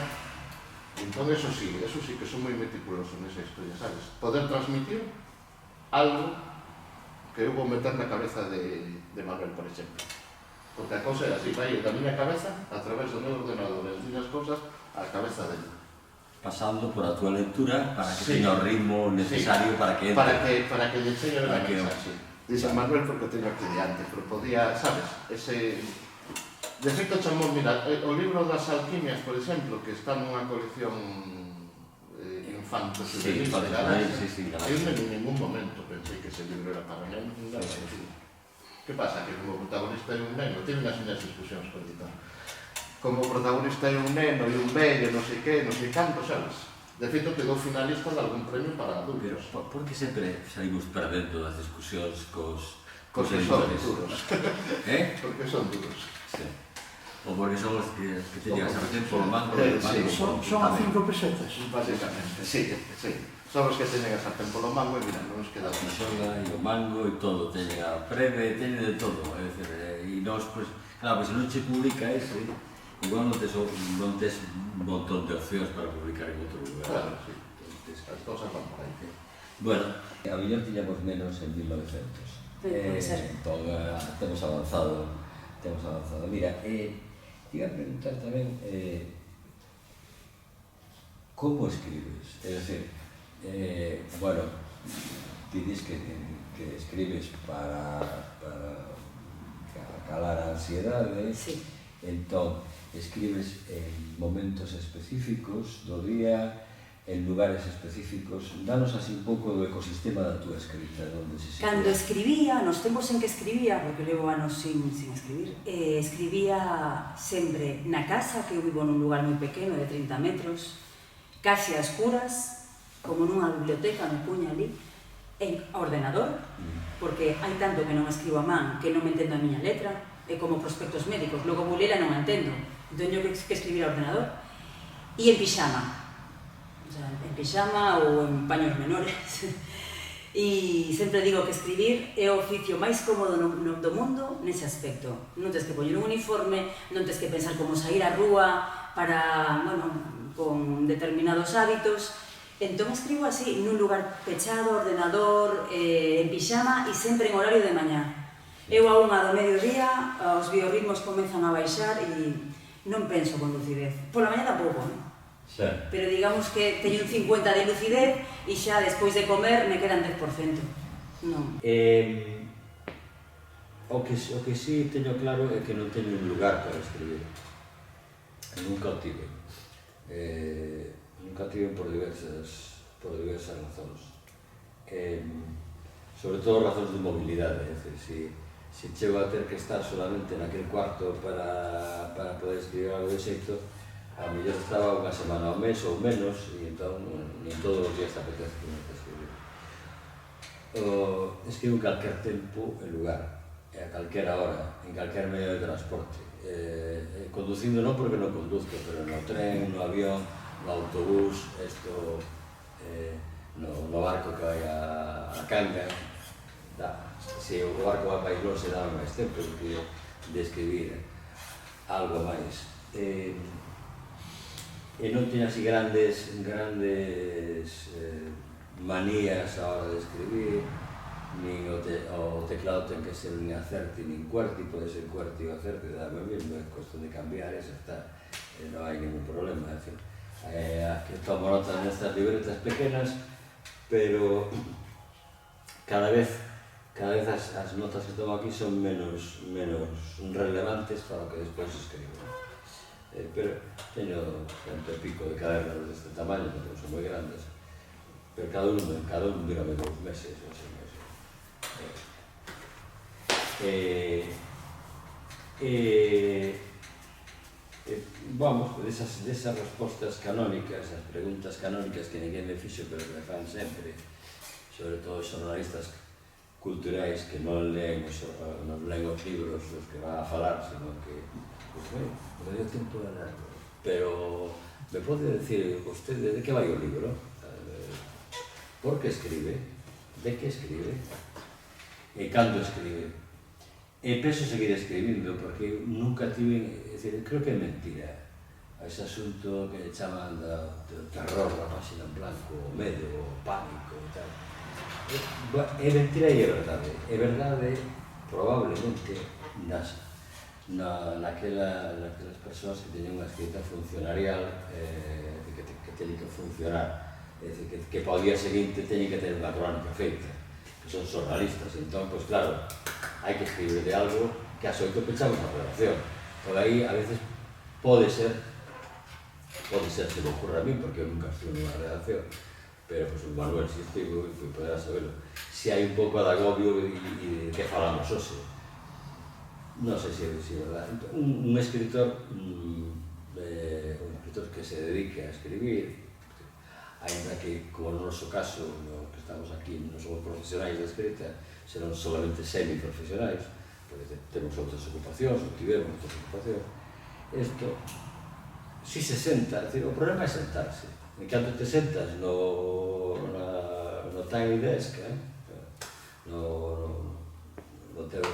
Entón, eso sí que son moi meticuloso nesa historia, sabes? Poder transmitir algo que eu vou meter na cabeza de Manuel, por exemplo. Porque a cousa é así, vai da miña cabeza a través do meu ordenador, as miñas cousas á cabeza dele. Pasando por a túa lectura para que Sí. teña o ritmo necesario para que entre. Para que lle chegue a Para que- mensaxe. Dice Manuel porque o teño aquí diante, pero podía, sabes, ese... De feito chamou, mira, o libro das alquimias, por exemplo, que está nunha colección infantil Sí, juvenil de Galaxia, sí, eu en ningún momento pensei que ese libro era para nenos, nada parecido. Que pasa? Que como protagonista é un neno, tiene as miñas discusións con editor. Como protagonista é un neno e un vello, non sei que, non sei canto, sabes? De feito, quedou finalista de algún premio para Pero adultos. por que sempre saímos perdendo das discusións cos Porque son editores? duros. Porque son duros. Sí. O porque son os que teñen a sartén polo mango e o Sí, mango son a 5 pesetas. Básicamente, sí. Son os que teñen a sartén polo mango e mira, non nos queda a xorda e o mango e todo, teñen a preve, teñen de todo, é dicir, e nós, pues, claro, se non che publica ese, igual non tes un montón de opcións para publicar en outro lugar. Claro, sí. As cosas van por aí. Bueno, a mellor tiñamos menos en 1900. Puede ser. Entón, temos avanzado. Mira, te iba a preguntar tamén como escribes? É dicir, bueno, dices que escribes para calar a ansiedade, Sí. entón, escribes en momentos específicos do día, en lugares específicos. Danos así un pouco do ecosistema da túa escrita, onde se sitúa. Cando escribía, nos tempos en que escribía, porque levo anos sin escribir, escribía sempre na casa, que eu vivo nun lugar moi pequeno, de 30 metros, case a escuras, como nunha biblioteca, me puña ali, en ordenador, porque hai tanto que non escribo a man, que non me entendo a miña letra, é como prospectos médicos, logo vou lela e non a entendo, entón eu que escribir a ordenador, e en pixama, o sea, en pixama ou en paños menores. E sempre digo que escribir é o oficio máis cómodo do mundo nese aspecto. Non tens que poñer un uniforme, non tens que pensar como sair á rúa para, bueno, con determinados hábitos. Entón escribo así, nun lugar pechado, ordenador, en pixama e sempre en horario de mañá. Eu a 1 do mediodía, os biorritmos comezan a baixar e non penso con lucidez. Pola mañá tampouco, non? Xa. Pero digamos que teño un 50 de lucidez e xa despois de comer me quedan 10%. Non. O que sí teño claro é que non teño un lugar para escribir. Nunca o tive. Nunca o tive por diversas razóns. Sobre todo razóns de mobilidade, é dicir, se chego a ter que estar solamente naquele cuarto para poder escribir algo de xeito, a mellor estaba unha semana ao mes ou menos, e entón nin todos os días apetece que me escribir. Escribo en calquer tempo e lugar, a calquera hora, en calquer medio de transporte. Conducindo non porque non conduzco, pero no tren, no avión, no autobús, no barco que vai a Cangas. Se o barco vai para Iglós se dá máis tempo de escribir algo máis. E non teño así grandes manías a hora de escribir, nin o teclado ten que ser nin acerti nin cuerti, pode ser cuerti ou acerti, dame mesmo, é cuestión de cambiar e xa está, non hai ningún problema, é dicir, que tomo notas nestas libretas pequenas, pero cada vez as notas que tomo aquí son menos relevantes para o que despois escribo. Pero teño 100 e pico de cadernos deste tamaño, porque son moi grandes, pero cada un dúrame 2 meses ou 6 meses. Vamos, desas respostas canónicas, as preguntas canónicas que ninguén me fixo, pero que me fan sempre, sobre todo os xornalistas culturais que non leen os libros dos que van a falar, sino que, pues, bueno, me dio tempo de ler. Pero, me pode decir vostede de que vai o libro? por que escribe, de que escribe, e cando escribe. E penso seguir escribindo, porque nunca tive, é dicir, creo que é mentira a ese asunto que chaman do terror da página en blanco, o medo, o pánico e tal. É mentira e é verdade. É verdade, probablemente, naquelas persoas que teñen unha escrita funcionarial que teñen que funcionar, é dicir, que para o día seguinte teñen que ter unha crónica feita, que son xornalistas, entón, pois claro, hai que escribir de algo que as 8 pechamos a redacción. Por aí, a veces, pode ser, se me ocurre a mí, porque eu nunca estuve nunha redacción, pero, pues, Manuel, si estivo, poderá saberlo, si hai un pouco de agobio e de que falamos hoxe. Non sei se é verdade. Un escritor que se dedique a escribir, ainda que, como no noso caso, no que estamos aquí, non somos profesionais da escrita, serán solamente semiprofesionais, porque temos outras ocupacións, ou tivemos outras ocupacións. Isto, si se senta, é dicir, o problema é sentarse. En canto te sentas no tiny desk, no teu,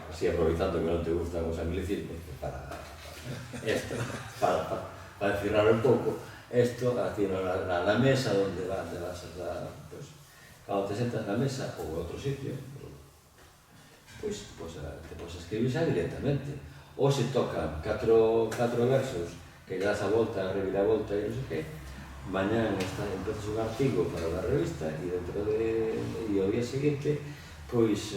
así aproveitando que non te gustan os anglicismos, para cerrar un pouco, esto, na mesa onde vas a... Cando te sentas na mesa ou en outro sitio, pois te podes escribir xa directamente. Ou se tocan 4 versos que lle das a volta, a reviravolta e non sei que, mañán empezas un artigo para unha revista e ao día seguinte, pois,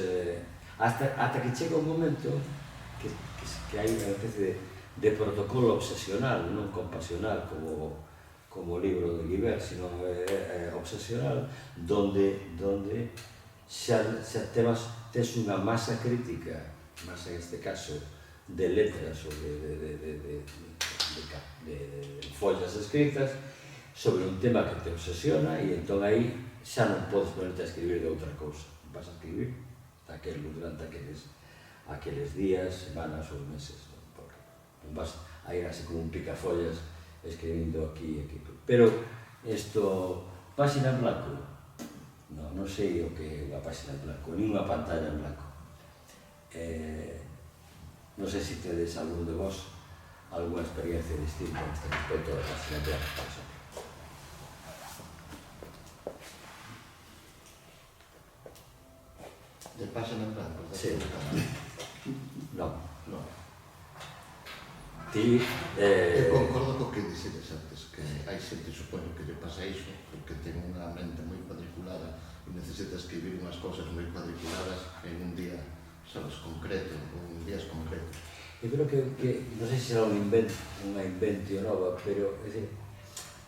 hasta que chega un momento que hai unha especie de protocolo obsesional, non compasional como o libro de Guibert, sino obsesional, donde xa tes unha masa crítica, masa en este caso de letras ou de follas escritas sobre un tema que te obsesiona e entón aí xa non podes ponerte a escribir de outra cousa, vas a escribir durante aqueles días, semanas ou meses, porque non vas a ir así como un picafollas escribindo aquí e aquí. Pero isto, páxina en blanco, non sei o que é unha páxina en blanco, nin unha pantalla en blanco. Non sei se tedes algún de vos alguna experiencia distinta neste respecto da páxina en blanco, por exemplo. De páxina en blanco? Sí. Non. Non. Ti... Eu concordo co que dixetes antes, que hai xente, supoño, que lle pasa iso, porque ten unha mente moi cuadriculada e necesita escribir unhas cousas moi cuadriculadas en un día, sabes, concreto, ou en días concretos. Eu creo que non sei se será unha inventio nova, pero, é dicir,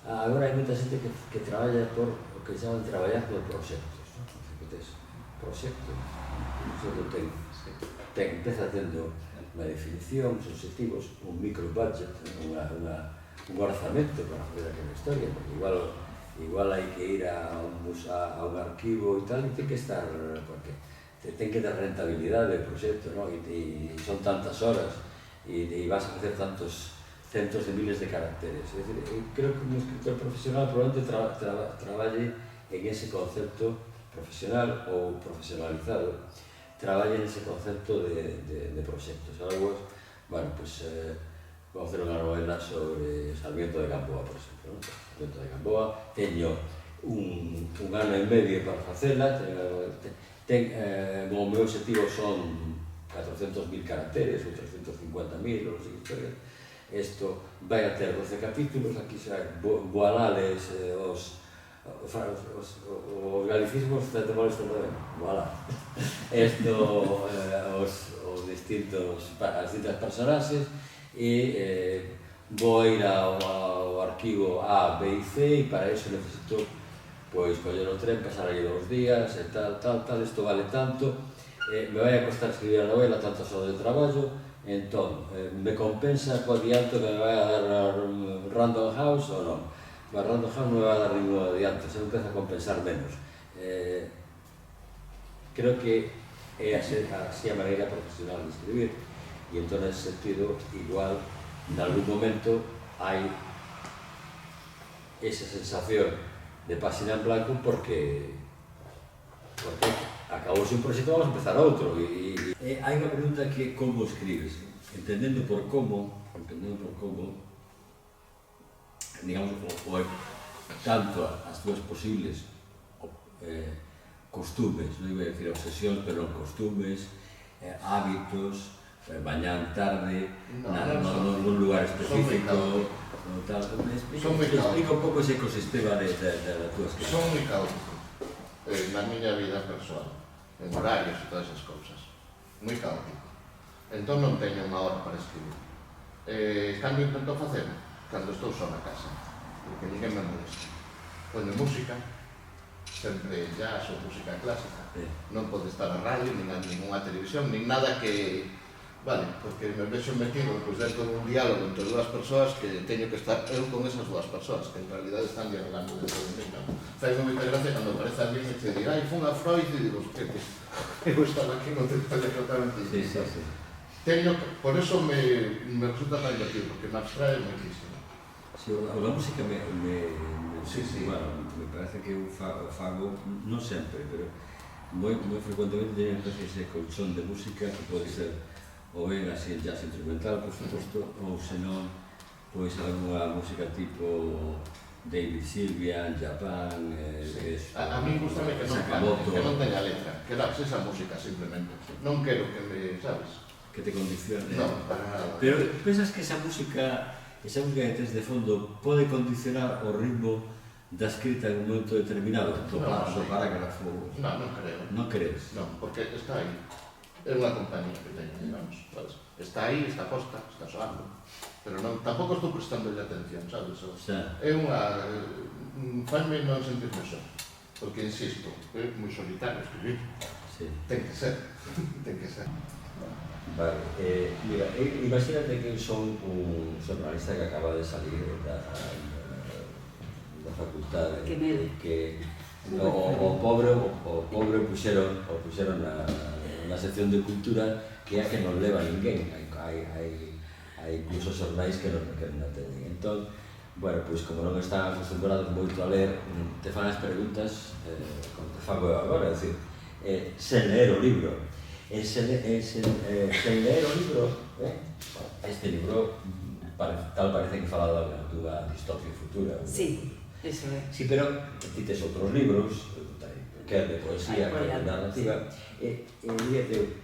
agora hai moita xente que traballa por o que chaman traballar por proxectos, non? O que tes proxecto, empeza tendo unha definición, uns objetivos, un micro-budget, un orzamento para fazer aquela historia, porque igual hai que ir a un arquivo e tal, e ten que estar, porque ten que dar rentabilidade o proxecto, non? E son tantas horas, e vas a facer tantos centos de miles de caracteres. É dicir, creo que un escritor profesional probablemente traballe en ese concepto profesional ou profesionalizado, traballe nese concepto de proxectos. Algo, bueno, pues, vou facer unha novela sobre Sarmiento de Gamboa, por exemplo, non? Sarmiento de Gamboa, teño un ano e medio para facela, o meu objetivo son 400.000 caracteres ou 350.000, ou non sei que historia. Isto vai a ter 12 capítulos, aquí xa voalades os galicismos te molestan tamén, voilà. Os distintas personaxes e vou ir ao arquivo A, B e C e para iso necesito pois coller o tren, pasar aí 2 días e tal, isto vale tanto, me vai a costar escribir a novela tantas horas de traballo, entón, me compensa co adianto que me vai a dar Random House ou non? Mas Random House non me vai a dar ningún adianto, se empeza a compensar menos. Creo que é así a maneira profesional de escribir e entón, nesse sentido, igual, en algún momento hai esa sensación de páxina en blanco porque acabouse un proxecto, vamos a empezar outro. Hai unha pregunta que é como escribes, entendendo por como, digamos, tanto as túas posibles costumes, non iba a decir obsesións, pero costumes, hábitos, mañán, tarde, nun lugar específico, tal. Explica un pouco ese ecosistema da túa escritura. Son moi caótico na miña vida persoal, en horarios e todas esas cousas. Moi caótico. Entón non teño unha hora para escribir. Cando intento facer, cando estou só na casa, porque ninguén me molesta. Poño música, sempre jazz ou música clásica. Non pode estar a radio, nin a ninguna televisión, nin nada que... Vale, porque me vexo metido dentro dun diálogo entre dúas persoas que teño que estar eu con esas dúas persoas, que en realidad están dialogando dentro de mí, non? Faime moita gracia cando aparece alguén e te dirá, ai, fun a Freud e digo, que eu estaba aquí no tempo exactamente. Sí. Por eso me resulta tan divertido, porque me abstrae moitísimo. Sí, a música me Bueno, me parece que eu fago, non sempre, pero moi frecuentemente teño ese colchón de música que pode ser ou ben así jazz instrumental, por suposto, ou senón, pois alguna música tipo David Sylvian, Japan, a mí gustame que non teña letra, que la esa música simplemente. Non quero que me, sabes? Que te condicione. Non, para nada. Pero pensas que esa música que tens de fondo pode condicionar o ritmo da escrita en un momento determinado? Do parágrafo? Non creo. Non crees? Non, porque está aí. É unha compañía que teño, digamos, sabes? Está aí, está posta, está soando. Pero tampouco estou prestando atención, sabes? É unha... Faime non sentirme só. Porque, insisto, é moi solitario escribir. Ten que ser. Vale, mira, imagínate que son un xornalista que acaba de salir da facultade. Que medo. Que o pobre puxeron na sección de cultura que é a que non leva ninguén. Hai incluso xornais que non a teñen. Entón, bueno, pois como non están acostumbrados moito a ler, te fan as preguntas como te fago eu agora, é dicir, sen ler o libro. Sen ler o libro, este libro tal parece que fala dunha distopia futura. Sí, eso é. Sí, pero ti tes outros libros, que é de poesía, que é de narrativa, e dígate,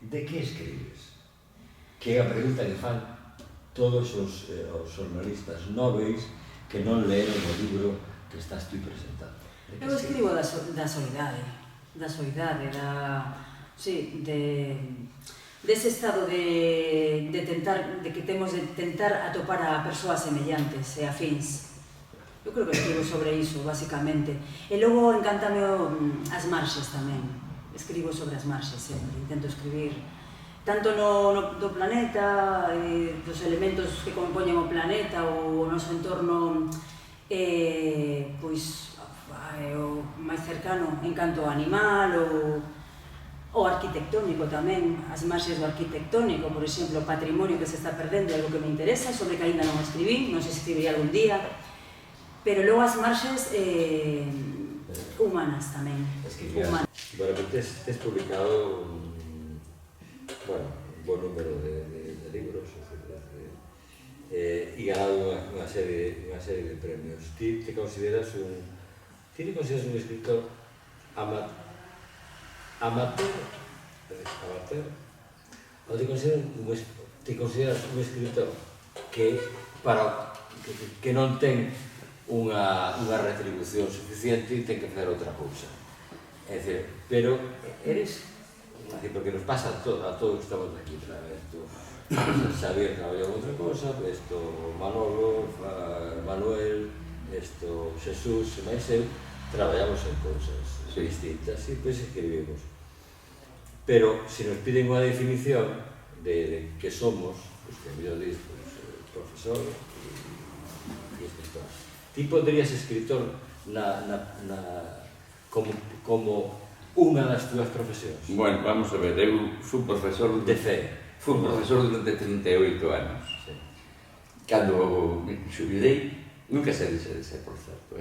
de que escribes? Que é a pregunta que fan todos os xornalistas noveis que non leeron o libro que estás tú presentando. Eu escribo da soidade, dese estado de que temos de tentar atopar a persoas semellantes e afíns. Eu creo que escribo sobre iso, basicamente. E logo encántame as marxes tamén. Escribo sobre as marxes sempre. Intento escribir tanto do planeta, dos elementos que compoñen o planeta ou o noso entorno, pois, o máis cercano en canto ao animal, o arquitectónico tamén, as marxes do arquitectónico, por exemplo, o patrimonio que se está perdendo, é algo que me interesa, sobre que ainda non escribí, non sei se escribiré algún día, pero logo as marxes humanas tamén. Bueno, tes publicado un bon número de libros e ganado unha serie de premios. Ti te consideras un escritor amateur ou te consideras un escritor que non ten unha retribución suficiente e ten que facer outra cousa? É dicir, pero eres, porque nos pasa a todos que estamos aquí, Xavier traballa en outra cousa, Manolo, Manuel, Jesús, máis eu, traballamos en cousas distintas e pois escribimos. Pero, se nos piden unha definición de que somos, pois que mellor dis, profesor e escritor. Ti poderías escritor como unha das túas profesións? Bueno, vamos a ver, eu fui profesor de fe. Fui profesor durante 38 anos. Cando me xubilei, nunca se dixe de ser, por certo,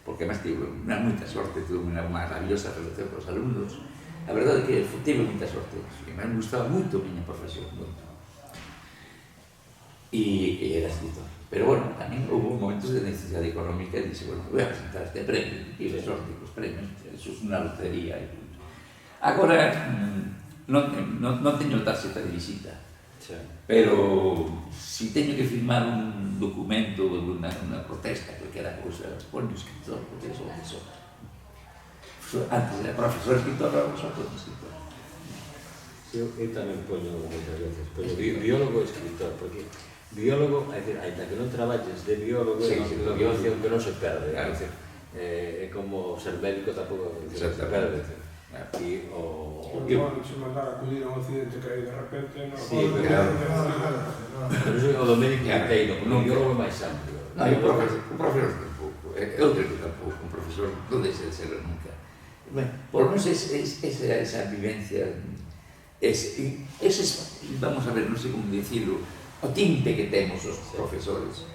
porque además tive moita sorte, tuve unha maravillosa relación con os alumnos. A verdade é que tive moita sorte, e me gustaba moito a miña profesión, moito. E era escritor. Pero bueno, tamén houve momentos de necesidade económica e dixe, bueno, voy a presentar este premio, e tive sorte cos premios, eso é unha lotería. Agora, non teño tarxeta de visita, pero si teño que firmar un documento ou unha protesta, cualquiera cousa, poño escritor, porque eso é eso. Antes era profesor escritor, agora só poño escritor. Eu tamén poño moitas veces, poño biólogo e escritor, porque biólogo, é dicir, ainda que non traballes de biólogo, é unha noción que non se perde, é dicir, é como ser médico tampouco se perde, é dicir. E Igual se mandar a acudir a un accidente que hai de repente, non? Sí, pero iso é o do médico inteiro, porque o biólogo é máis amplio. Non, o profesor tampouco, eu creo que tampouco, un profesor non deixa de serlo nunca. Por non sei esa vivencia, vamos a ver, non sei como dicirlo, o tinte que temos os profesores,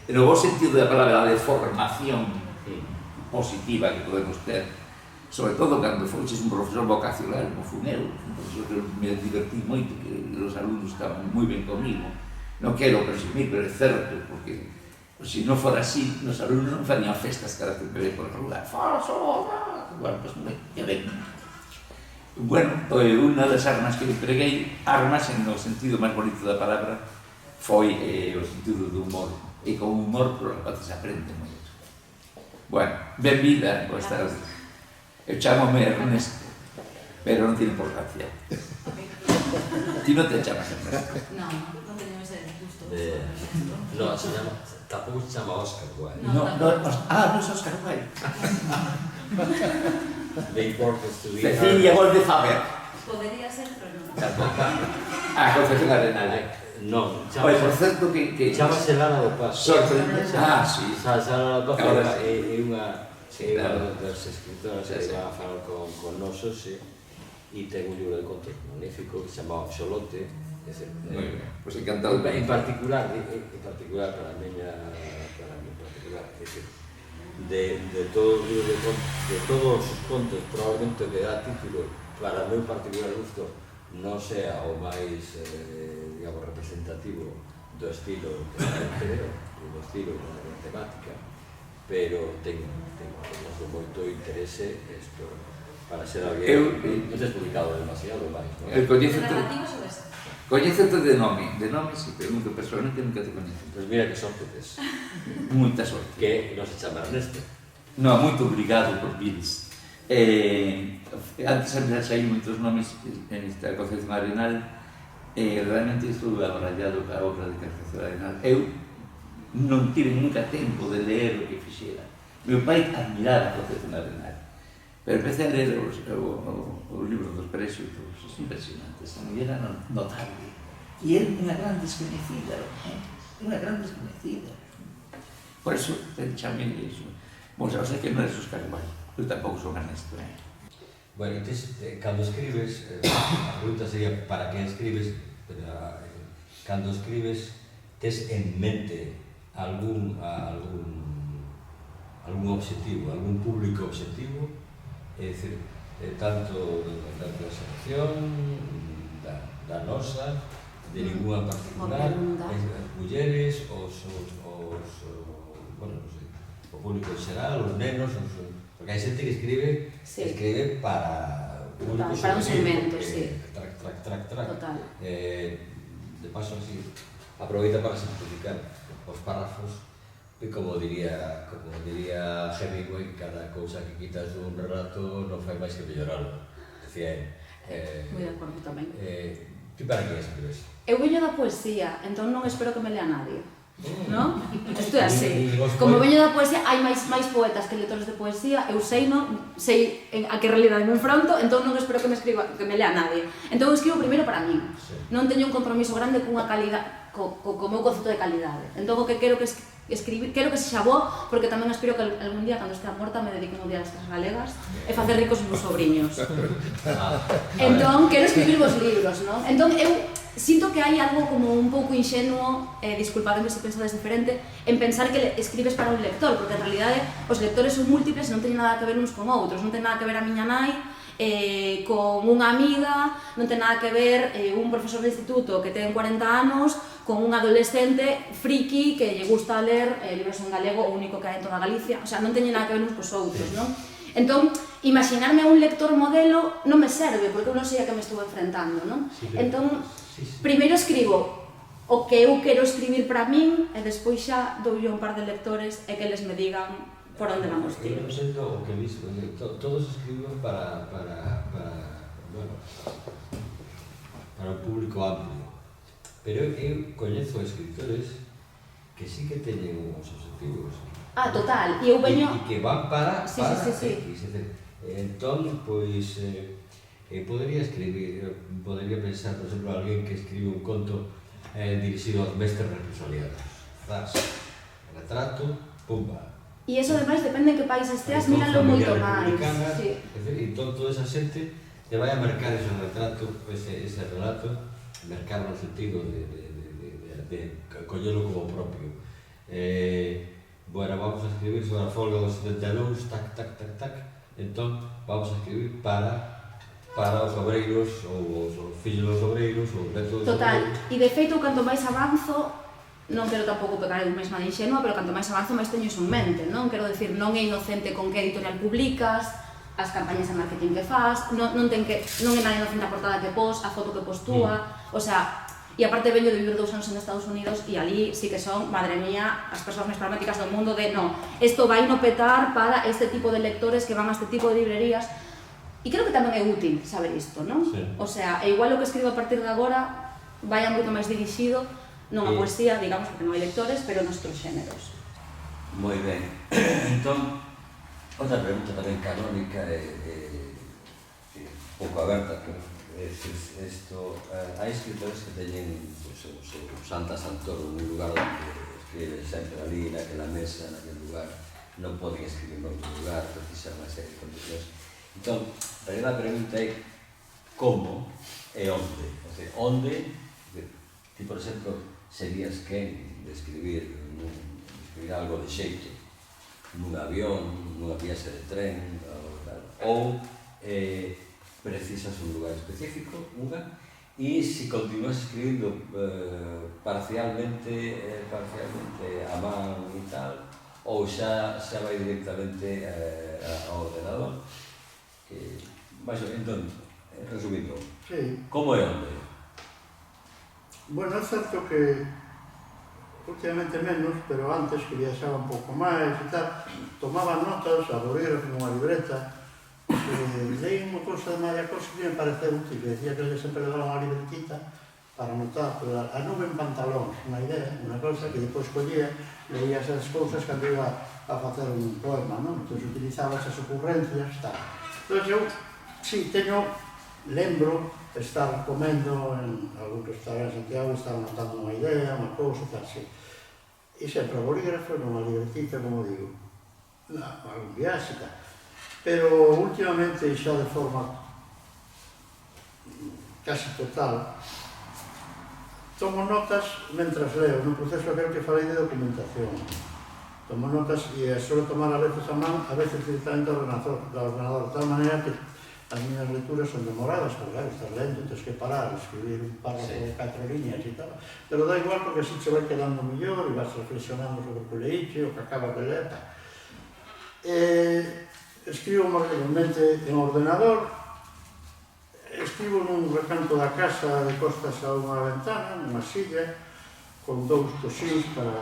no bo sentido da palabra de formación positiva que podemos ter, sobre todo cando foches un profesor vocacional como fun eu, un profesor que me divertí moito, que os alumnos estaban moi ben comigo. Non quero presumir, pero é certo, porque se non fora así, os alumnos non farían festas cada que me ven por a rúa. Falso! Bueno, pues que ben. Bueno, unha das armas que empreguei, armas en o sentido máis bonito da palabra, foi o sentido do humor. E con humor, por lo se aprende moito. Bueno, benvida, boas tardes. Eu chamome Ernesto, pero non tiene importancia. Ti non te chamas Ernesto? No, non teño ese gusto. No, se llama, tampouco se chama Óscar Wilde. Non é Óscar Wilde. The importance to be... Cecilia Golde-Faber. Podería ser, pero non. Concepción Arenal. Non, Oye, por certo que... chamase Lara do Paso. Sorprendente. Sí. Lara do Paso é unha... Sí, claro. Das escritoras que va a falar con nosos e ten un libro de contos magnífico que se chama Xolote. Moi ben, pois encantado. En particular para mí en particular, de todo o libro de contos, de todos os contos, probablemente que dá título para o meu particular gusto non sea o máis, digamos, representativo do estilo que creo, do estilo da temática, pero teño moito interese isto para ser alguén. Non tes publicado demasiado máis, non? Eu coñecete de nome, sí, pero nunca personalmente nunca te coñecen. Pois mira que sorte tes. Moita sorte. Que non se chama Ernesto. Non, moito obrigado por vires. Antes xa hai moitos nomes en esta Concepción Arenal, realmente estou abarallado ca obra de Concepción Arenal. Eu non tive nunca tempo de ler o que fixera. Meu pai admiraba a Concepción Arenal, pero empecé a ler os libros dos preexutos, impresionantes, a muller era notable, e ele unha gran desconhecida, unha gran desconhecida. Por eso, chamei iso. Bom, xa sei que non eres Óscar Wilde, eu tampouco son Ernesto. Bueno, entonces, cando escribes, a pregunta sería para que escribes, pero cando escribes, tes en mente algún objetivo, algún público objetivo, é dicir, tanto da selección, da nosa, de ninguna particular, as mulleres, bueno, non sei, o público en xeral, os nenos, porque hai xente que escribe para público para un segmento, sí. Trac. Total. De paso, así, aproveita para simplificar os párrafos. E como diría Hemingway, cada cousa que quitas dun relato non fai máis que mellorarlo. Decía moi de acordo tamén. Ti para que escribes? Eu veño da poesía, entón non espero que me lea nadie. Non? Isto é así. Como veño da poesía, hai máis poetas que lectores de poesía, eu sei a que realidade me enfronto, entón non espero que me lea nadie. Entón eu escribo primeiro para min. Non teño un compromiso grande cunha calidade, co meu concepto de calidade. Entón o que quero que escribir, quero que sexa bo, porque tamén aspiro que algún día, cando estea morta, me dedique un día a estas galegas e facer ricos os meus sobriños. Entón, quero escribir vos libros, non? Entón, eu sinto que hai algo como un pouco inxenuo, disculpadme se pensades diferente, en pensar que escribes para un lector, porque en realidade os lectores son múltiples e non teñen nada que ver uns con outros, non ten nada que ver a miña nai con unha amiga, non ten nada que ver un profesor de instituto que ten 40 anos con un adolescente friki que lle gusta ler libros en galego, o único que hai en toda Galicia, o sea, non teñen nada que ver uns cos outros, non? Entón, imaginarme a un lector modelo non me serve, porque eu non sei a que me estou enfrentando, non? Entón, primeiro escribo o que eu quero escribir para min e despois xa doulle un par de lectores e que eles me digan por onde vamos Eu tiros. non sento o que visto, todos escribimos para o público amplio, pero eu coñezo escritores que sí que teñen uns objetivos. Total, e eu veño... E que van para Sí. X. Entón, pois, podría escribir, podría pensar, por exemplo, alguén que escribe un conto dirixido aos mestres represaliados. Retrato, pumba. E iso, ademais, depende en que país esteas, míralo moito máis. Entón, toda esa xente te vai a marcar ese retrato, ese relato, marcarlo no sentido de collelo como propio. Bueno, vamos a escribir sobre a folga dos 72, tac, entón vamos a escribir para os obreiros, ou os fillos dos obreiros, ou os netos dos Total, obreiros. e de feito, canto máis avanzo, non quero tampouco pecar eu mesma de inxenua, pero canto máis avanzo, máis teño iso en mente, non? Quero dicir, non é inocente con que editorial publicas, as campañas de marketing que faz, non é nada inocente a portada que pos, a foto que postúa, o sea, e aparte veño de vivir 2 anos en Estados Unidos e ali sí que son, madre mía, as persoas máis pragmáticas do mundo de no, isto vai no petar para este tipo de lectores que van a este tipo de librerías, e creo que tamén é útil saber isto, non? Sí. O sea, é igual o que escribo a partir de agora vai a moito máis dirixido, non a poesía, digamos, porque non hai lectores, pero nos outros xéneros. Moi ben. Entón, outra pregunta tamén canónica e pouco aberta, que hai escritores que teñen o seu Santa Santoro, un lugar onde escriben sempre ali, naquela mesa, naquele lugar, non poden escribir noutro lugar, precisan unha serie de condicións. Entón, a pregunta é como e onde? O sea, onde, ti, por exemplo, serías quen de escribir algo de xeito nun avión, nunha viaxe de tren, ou precisas un lugar específico, e se continúas escribindo parcialmente a man e tal, ou xa vai directamente ao ordenador, entón, resumindo, como é onde? Bueno, é certo que últimamente menos, pero antes que viaxaba un pouco máis e tal, tomaba notas a bolígrafo nunha libreta. Leí unha cousa de María Cosa que me pareceu útil, que decía que sempre levaba unha libretita para anotar, pero a nube en pantalóns, unha idea, unha cousa que depois collía, leía esas cousas cando iba a facer un poema, non? Entón utilizaba esas ocurrencias, tal. Entón eu, sí, lembro estar comendo en algún restaurante en Santiago, estar anotando unha idea, unha cousa, tal, sí. E sempre a bolígrafo, nunha libretita, como digo, algún viaxe, tal. Pero últimamente, xa de forma casi total, tomo notas mentras leo, no proceso aquel que falei de documentación. Tomo notas e suelo tomar a veces a man, a veces directamente ao ordenador, de tal manera que as miñas lecturas son demoradas, porque claro, estás lendo, tens que parar, escribir un párrafo de 4 líneas e tal, pero da igual porque así se vai quedando mellor e vas reflexionando sobre o que leíche, o que acabas de ler. Escribo mayormente en ordenador, escribo nun recanto da casa de costas a unha ventana, nunha silla, con 2 cosís para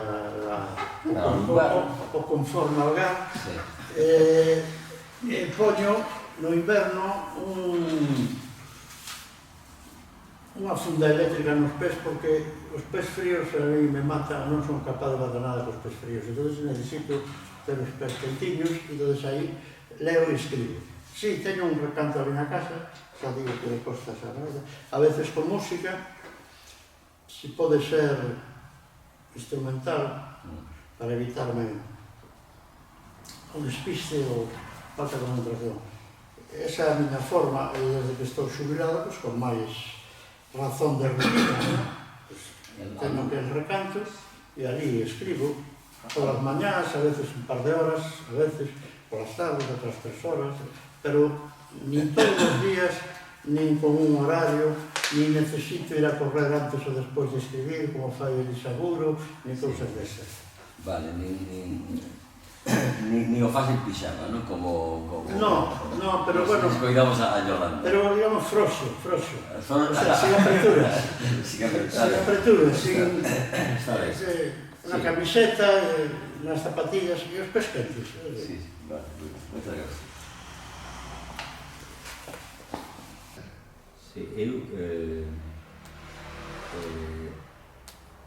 o conforme ao gas, e poño no inverno unha funda eléctrica nos pés, porque os pés fríos a mí me matan, non son capaz de bater nada cos pés fríos, entón necesito ter os pés quentiños, e entón aí leo e escribo. Sí, teño un recanto ali na casa, xa digo que de costas a nada, a veces con música, si pode ser instrumental, para evitarme o despiste ou falta de concentración. Esa é a miña forma, e desde que estou xubilado, pois con máis razón de rutina, ¿no? Pues, tengo que el recanto e ali escribo todas as mañás, a veces un par de horas, a veces polas tardes, outras 3 horas, pero nin todos os días, nin con un horario, nin necesito ir a correr antes ou despois de escribir, como fai el Isaguro, nin cousas desas. Vale, ni o faz en pijama, ¿no? Como No, pero bueno, cuidamos a Yolanda. pero digamos froxo. O sea, sin apreturas, sin Está ben. una camiseta, nas zapatillas e os pés quentes. Sí, vale, moitas gracias. Sí, eu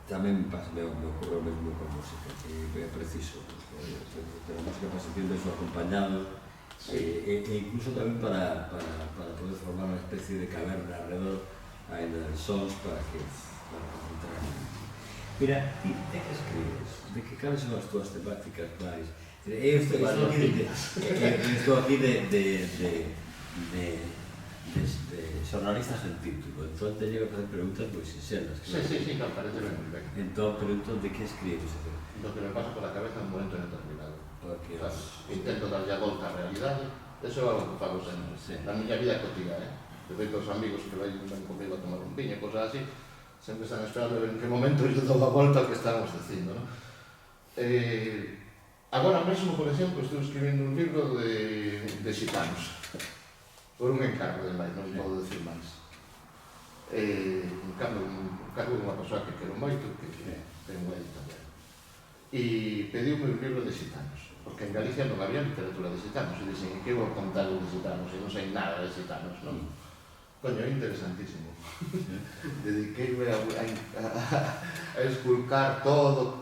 tamén me ocorre o mesmo con música, que é preciso, pero a música para sentirme acompañado, e incluso tamén para poder formar unha especie de caverna alrededor, hai sons para entrar. Mira, ti de que escribes? De que cales son as túas temáticas máis? Eu estou aquí de xornalistas en título, entón teño que facer preguntas moi sinxelas. Sí, no, parece ben moi ben. Entón, pregunto de que escribes? Lo que me pasa por la cabeza en un momento determinado. Porque Intento darlle a volta á realidade, eso é algo que fago sempre, na miña vida cotidiana. De feito, os amigos que ven comigo a tomar un viño, cosas así, sempre están esperando en que momento eu dou a volta ao que estamos dicindo, non? Agora mesmo, por exemplo, estou escribindo un libro de xitanos. Por un encargo de máis, non podo decir máis. Un encargo de unha persoa que quero moito, que ten unha editorial. E pediu-me un libro de xitanos, porque en Galicia non había literatura de xitanos, e dixen, que vou contar de xitanos, e non sei nada de xitanos, non? Coño, é interesantísimo. Dediqueime a esculcar todo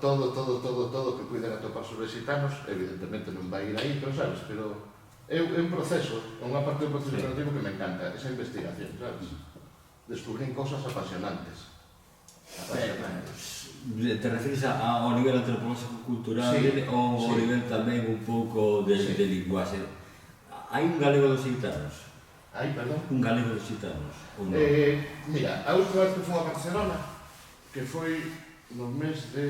que puidera atopar sobre xitanos, evidentemente non vai ir aí, pero sabes, pero é un proceso, unha parte do proceso creativo que me encanta, esa investigación, sabes? Descubrir cosas apasionantes. Te refires ao nivel antropolóxico cultural ou ao nivel tamén un pouco de linguaxe? Hai un galego dos xitanos? Hai, perdón? Un galego dos xitanos? Mira, a última vez que fui a Barcelona, que foi no mes de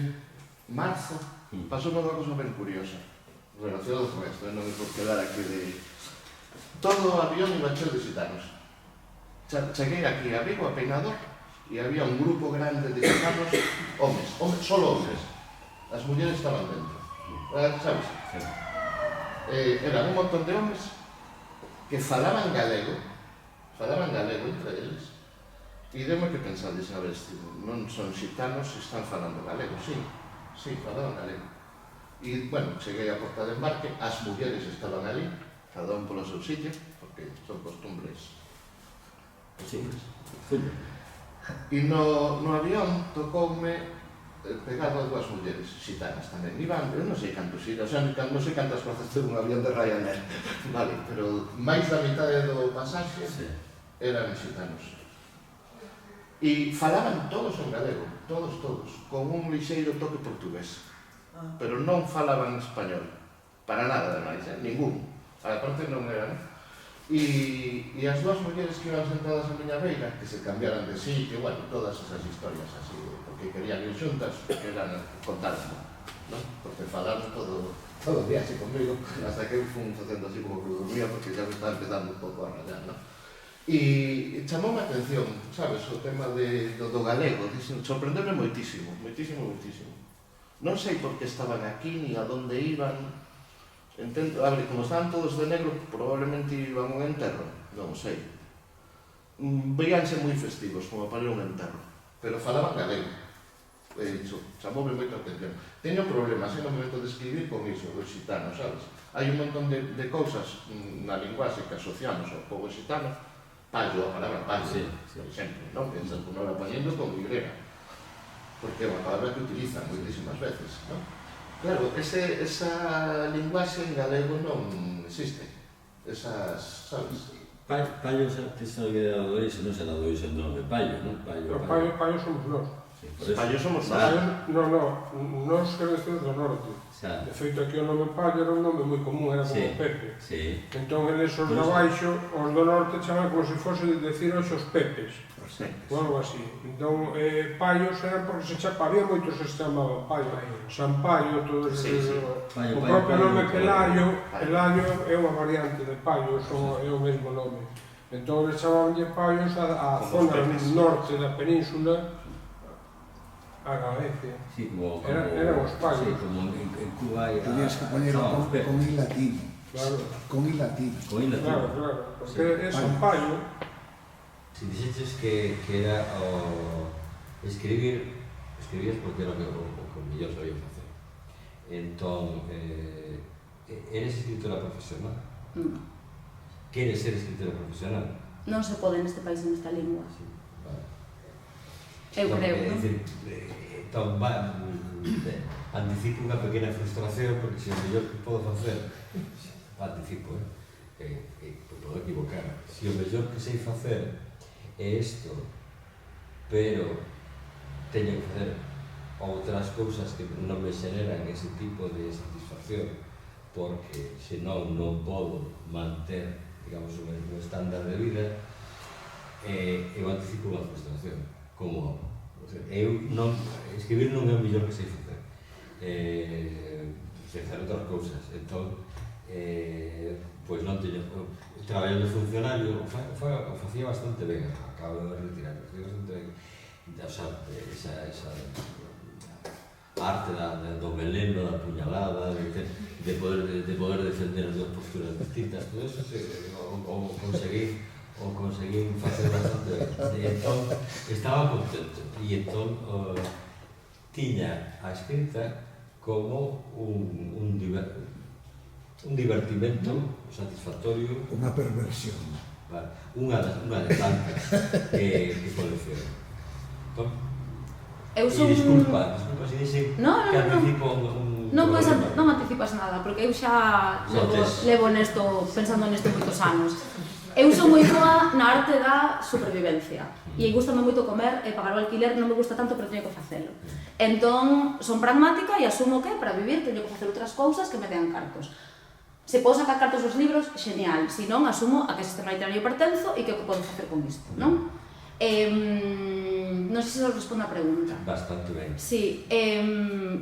marzo, pasou unha cosa ben curiosa relacionado con esto, non me por quedar aquí de... Todo o avión iba cheo de xitanos. Cheguei aquí a Vigo, a Peinador, e había un grupo grande de xitanos, homes, solo homes. As mulleres estaban dentro. Sabes? Eran un montón de homes que falaban galego entre eles, e deu-me que pensar, a ver, non son xitanos, están falando galego, sí, falaban galego. E, bueno, cheguei a porta de embarque, as mulleres estaban ali, cada un polo seu sitio, porque son costumbres. E no avión tocoume pegado a dúas mulleres xitanas tamén. Iban, eu non sei cantos ir, o sea, non sei cantas plazas ten un avión de Ryanair, vale, pero máis da mitade do pasaxe eran xitanos. E falaban todos en galego, todos, con un lixeiro toque portugués. Pero non falaban español, para nada ademais, ningún. Aparte non eran. E as dúas mulleres que iban sentadas a miña beira, que se cambiaran de sitio, bueno, todas esas historias así, porque querían ir xuntas, que eran contarme, non? Porque falaron todo o día así conmigo, hasta que eu fui facendo así como que dormía, porque xa me estaba empezando un pouco a rayar, non? E chamoume a atención, sabes, o tema do galego, sorprendeu-me moitísimo. Non sei por que estaban aquí, ni a donde iban. Entendo, a ver, como estaban todos de negro, probablemente iban a un enterro, non sei. Veíanse moi festivos, como para ir a un enterro, pero falaban galego. Chamoume moito a atención. Teño problemas no momento de escribir con iso, dos xitanos, sabes? Hai un montón de cousas na linguaxe que asociamos ao povo xitano, pallo, a palabra pallo, por exemplo, non? Que se ponora poñendo con Y, porque é unha palabra que utilizan moitísimas veces, non? Claro, esa linguaxe en galego non existe. Esas, sabes? Pallo, tes alguén dado iso, non se dado iso o nome, pallo, non? Pero pallo somos nós. Por eso, Pallos somos Ah, nós queremos do norte. xa, De feito, aquí o nome Pallo era un nome moi común, era como Sí. Pepe. sí, Entón, eles os de abaixo, os do norte, chaman como se fose decir hoxe os Pepes, ou algo así. Entón, Pallos eran porque se chapa, había moitos que se chamaban Pallo, San Pallo, todos esos... Pallo, O Pallo, propio Pallo, nome Pallo. Pelayo, Pelayo é unha variante de Pallo, é o mesmo nome. Entón, eles chamabanlle Pallos a Como os zona Pepes. norte da península, a Galicia. sí, como... Eran os Pallos. Sí, como en Cuba hai... Tenías que ponerlo con I latino. Claro, Con I latino. Con hilo claro, latino. claro, porque é San Pallo. Si dixeches que era o escribías porque era o que mellor sabía facer. Entón, eres escritora profesional? Non. Queres ser escritora profesional? Non se pode neste país nesta lingua. Sí, vale. Eu creo, non? Entón, anticipo unha pequena frustración porque se o mellor que podo facer, anticipo, podo equivocar, se o mellor que sei facer é isto, pero teño que facer outras cousas que non me xeneran ese tipo de satisfacción porque senón non podo manter, digamos, o mesmo estándar de vida, eu anticipo unha frustración, como escribir non é o mellor que sei facer, sei facer outras cousas, entón, pois non teño, traballando de funcionario, o facía bastante ben, acabo de retirar, o facía bastante ben, o sea, esa arte do veleno, da puñalada, de poder defender as dúas posturas distintas, todo eso o conseguí facer bastante ben. E entón, estaba contento. E entón, tiña a escrita como un divertimento satisfactorio. Unha perversión. Vale, unha de tantas que colecciono. Entón, Eu son... disculpa se dixen No, que no, no. anticipo un Non problema. anticipas nada, porque eu xa Notes. levo pensando nesto moitos anos. Eu sou moi boa na arte da supervivencia e gustame moito comer e pagar o alquiler, non me gusta tanto, pero teño que facelo. Entón, son pragmática e asumo que para vivir teño que facer outras cousas que me dean cartos. Se podo sacar cartos dos libros, genial, se non, asumo a que sistema literario pertenzo e que o que podo facer con isto, non? Non sei se os respondo a pregunta. Bastante ben. Sí,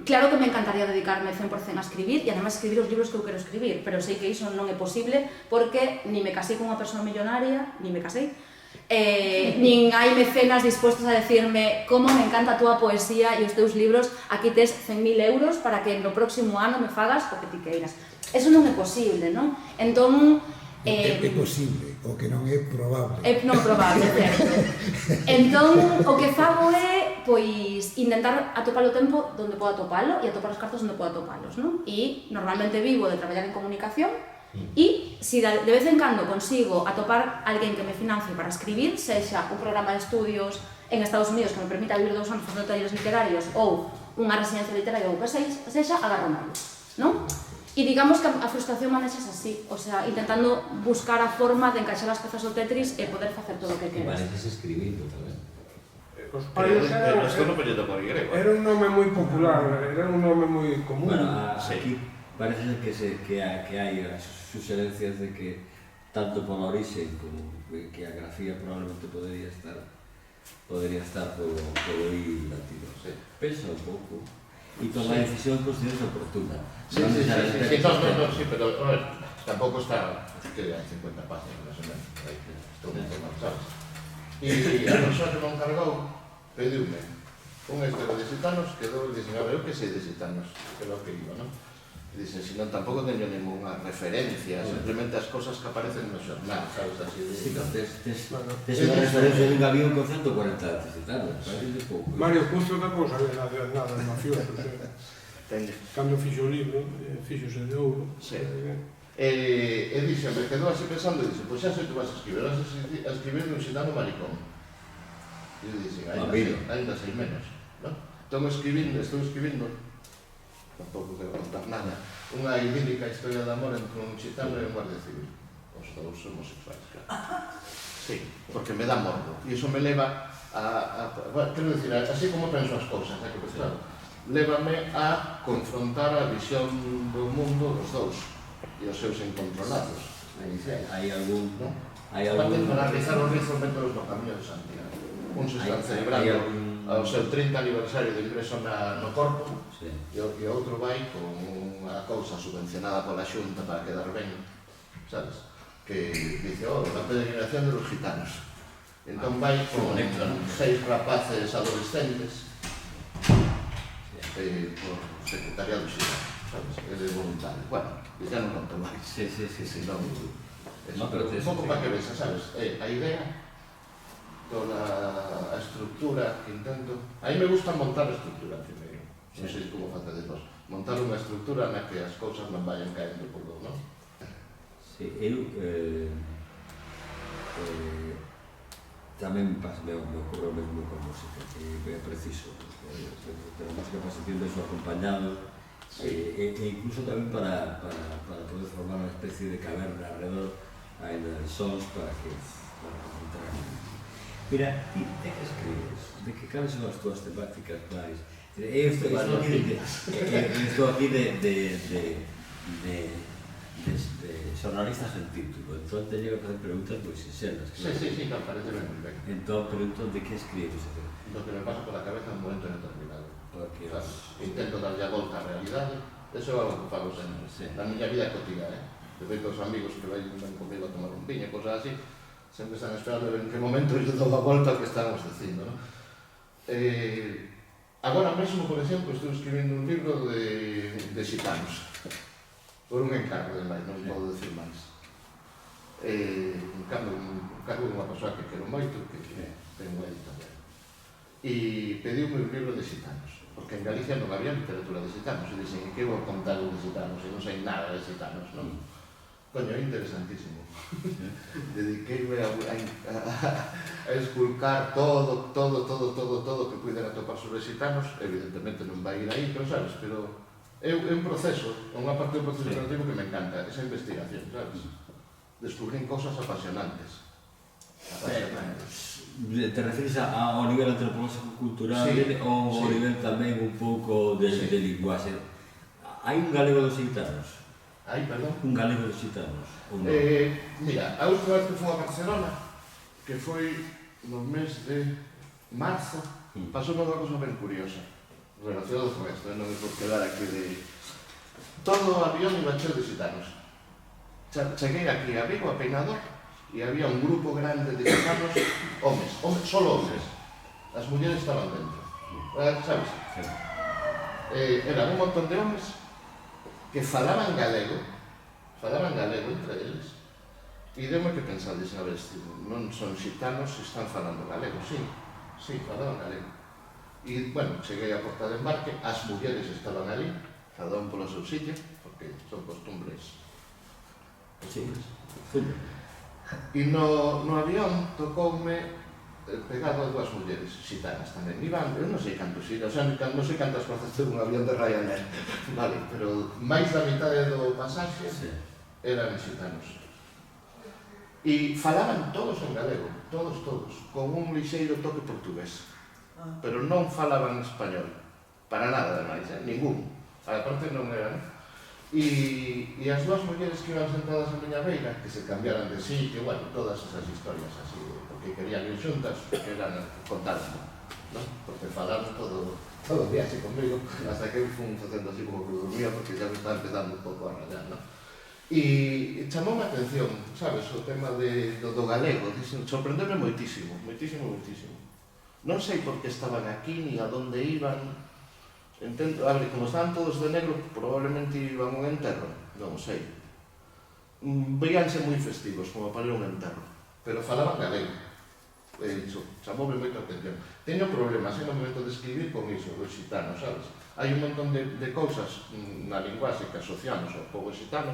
claro que me encantaría dedicarme 100% a escribir e además escribir os libros que eu quero escribir, pero sei que iso non é posible porque ni me casei con unha persoa millonaria, nin hai mecenas dispostos a decirme como me encanta a túa poesía e os teus libros, aquí tes 100.000 euros para que no próximo ano me fagas o que ti queiras. Eso non é posible, non? Entón, É posible, o que non é probable. é non probable, certo. Entón, o que fago é, pois, intentar atopar o tempo onde podo atopalo e atopar os cartos onde podo atopalos, non? E normalmente vivo de traballar en comunicación e se de vez en cando consigo atopar alguén que me financie para escribir, sexa un programa de estudios en Estados Unidos que me permita vivir 2 anos facendo talleres literarios ou unha residencia literaria ou que sexa, agarro mallo, non? E digamos que a frustración manexas así, o sea, intentando buscar a forma de encaixar as pezas do Tetris e poder facer todo o que E queres. manexas escribindo tamén. Os Pallos Pero isto non pode tocar grego. era un nome moi popular, era un nome moi común. Bueno, Sí. aquí parece que hai as suxerencias de que tanto pola orixe como que a grafía probablemente podería estar polo I latino. Pensa un pouco e toma a decisión que consideres oportuna. Sí, pero a ver, tampouco está, que hai 50 páginas, máis ou menos, estou moi mal, sabes? E a persoa que me encargou pediume un estero de Gitanos que dou e dixen, a ver, eu que sei de Gitanos, que é o que iba, non? E dixen, si non, tampouco teño ninguna referencia, simplemente as cosas que aparecen no xornal, sabes, así de... Sí, tes unha referencia de un avión con 140 Gitanos, parece de pouco. Mario Puzo tampouco sabía nada de mafiosos, Teño. Cando fixo o libro, fixose de ouro. Sí. E dixen, me quedou así pensando e dixen, pois xa sei que vas a escribir de un xitano maricón. E eu dixen, ainda sei menos, non? Estou escribindo, tampouco quero contar nada, unha idílica historia de amor entre un xitano e un guardia civil. Os dous homosexuais, claro. Sí, porque me dá morbo. E iso me leva bueno, quero dicir, así como penso as cousas, que pues, claro, lévame a confrontar a visión do mundo dos dous e os seus encontronados. Hai algún... Aparte de analizar os rizos métodos no Camiño de Santiago. Uns están celebrando o seu 30 aniversario de ingreso no corpo e o outro vai con unha cousa subvencionada pola Xunta para quedar ben, sabes? Que dice, la peregrinación de los gitanos. Entón vai con 6 rapaces adolescentes por secretariado xitano, sabes? Ele é voluntario. Bueno, ya non conto máis. Sí. Un pouco para que vexa, sabes? A idea, toda a estructura que intento... A mí me gusta montar a estructura primeiro. Non sei como facedes vos. Montar unha estructura na que as cousas non vayan caendo por do, non? Sí, eu... tamén me ocorre o mesmo con música, que é preciso. Pero a música para sentir eso acompañado, e incluso tamén para poder formar unha especie de caverna alrededor hai sons para encontrar. Mira, ti de que escribes? De que cales son as túas temáticas máis? Eu estou aquí de xornalistas en título, entón te llevo a facer preguntas moi sinxelas. Sí, claro, parece ben moi ben. Entón, pregunto de que escribes? Lo que me pasa por la cabeza en un momento determinado. Intento darlle a volta á realidade, eso é algo que fago sempre, na miña vida cotidiana, de feito os amigos que ven comigo a tomar un piño, cosas así, sempre están esperando en que momento eu dou a volta ao que estamos dicindo, non? Agora mesmo, por exemplo, estou escribindo un libro de xitanos, por un encargo de máis, non podo decir máis. Un cargo de unha persoa que quero moito, que ten unha editorial. E pediume un libro de xitanos, porque en Galicia non había literatura de xitanos, e dixen, que vou contar de xitanos, e non sei nada de xitanos, non? Coño, é interesantísimo. Dediqueime a esculcar todo que puidera topar sobre xitanos, evidentemente non vai ir aí, pero sabes, pero é un proceso, unha parte do proceso creativo que me encanta, esa investigación, sabes? Descubrir cosas apasionantes. Te refieres ao nivel antropolóxico cultural ou ao nivel tamén un pouco de linguaxe? Hai un galego dos xitanos? Hai, perdón? Un galego dos xitanos? Mira, a última vez que fui a Barcelona, que foi no mes de marzo, pasou unha cosa ben curiosa relacionado con esto, non me por quedar aquí de... Todo o avión iba cheo de xitanos. Cheguei aquí a Vigo, a Peinador, e había un grupo grande de xitanos, homes, solo homes. As mulleres estaban dentro. Sabes? Eran un montón de homes que falaban galego entre eles, e deu-me que pensar, dixen, a ver, non son xitanos, están falando galego, sí, falaban galego. E, bueno, cheguei a porta de embarque, as mulleres estaban ali, cada un polo seu sitio, porque son costumbres. E no avión tocoume pegado a dúas mulleres xitanas tamén. Iban, eu non sei cantos iban, o sea, non sei cantas plazas ten un avión de Ryanair, vale, pero máis da mitade do pasaxe eran xitanos. E falaban todos en galego, todos, con un lixeiro toque portugués, pero non falaban español, para nada, ademais, ningún. A parte non eran. E as dúas mulleres que iban sentadas a miña beira, que se cambiaran de sitio, bueno, todas esas historias así, porque querían ir xuntas, que eran contarme, non? Porque falaron todo o viaxe comigo, hasta que eu fui facendo así como que dormía, porque xa me estaba empezando un pouco a rayar, non? E chamou a atención, sabes, o tema do galego, sorprendeu-me moitísimo. Non sei por que estaban aquí, ni a donde iban. Entendo, a ver, como estaban todos de negro, probablemente iban a un enterro, non sei. Veíanse moi festivos, como para ir a un enterro, pero falaban galego. Chamoume moito a atención. Teño problemas no momento de escribir con iso, dos xitanos, sabes? Hai un montón de cousas na linguaxe que asociamos ao povo xitano,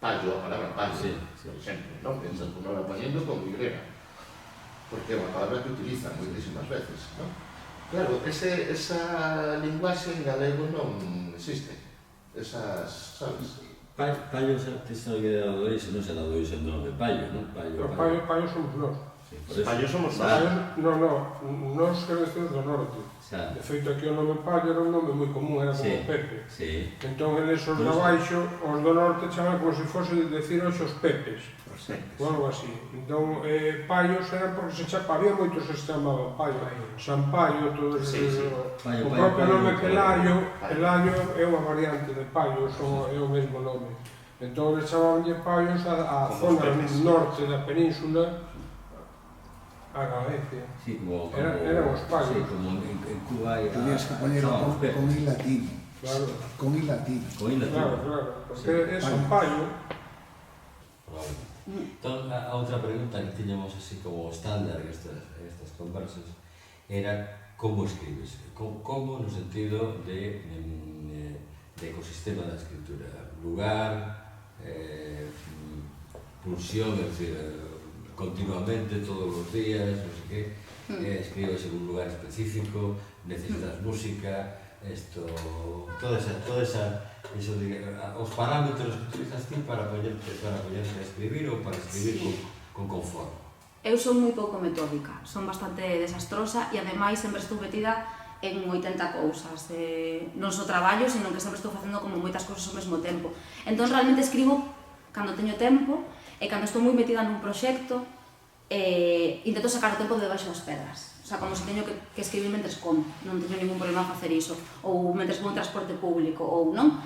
pallo, a palabra pallo, por exemplo, non? Pensas que non la poniendo con Y, porque é unha palabra que utilizan moitísimas veces, non? Claro, esa linguaxe en galego non existe. Esas, sabes? Pallo, tes alguén dado iso, non se dado iso en nome Pallo, non? Pallo somos nós. Os pallos somos nós. Nós queremos do norte. De feito, aquí o nome Pallo era un nome moi común, era como Pepe. Entón, eles os de abaixo, os do norte chaman como se fose decir os Pepes. Ou algo así. Entón, Pallos eran porque había moitos que se chamaban Pallo. San Pallo, todo ese... O propio nome Pelayo é unha variante de Pallo, é o mesmo nome. Entón, eles chamaban Pallos a zona norte da península, a Galicia. Sí, como... Eran os Pallos. Sí, como en Cuba hai... Tenías que poner con I latino. Claro. Con I latino. Con I latino. Claro, porque é San Pallo. Entón, a outra pregunta que tiñamos así como estándar en estas conversas era como escribes. Como no sentido de ecosistema da escritura. Lugar, pulsión, é dicir, continuamente, todos os días, non sei que, escribes en un lugar específico, necesitas música, toda esa os parámetros que utilizas ti para poñerte a escribir ou para escribir con confort. Eu son moi pouco metódica, son bastante desastrosa e ademais sempre estou metida en 80 cousas. Non só traballo, sino que sempre estou facendo como moitas cousas ao mesmo tempo. Entón realmente escribo cando teño tempo e cando estou moi metida nun proxecto intento sacar o tempo de debaixo das pedras. O sea, como se teño que escribir mentres como, non teño ningún problema a facer iso, ou mentres vou en transporte público, ou non.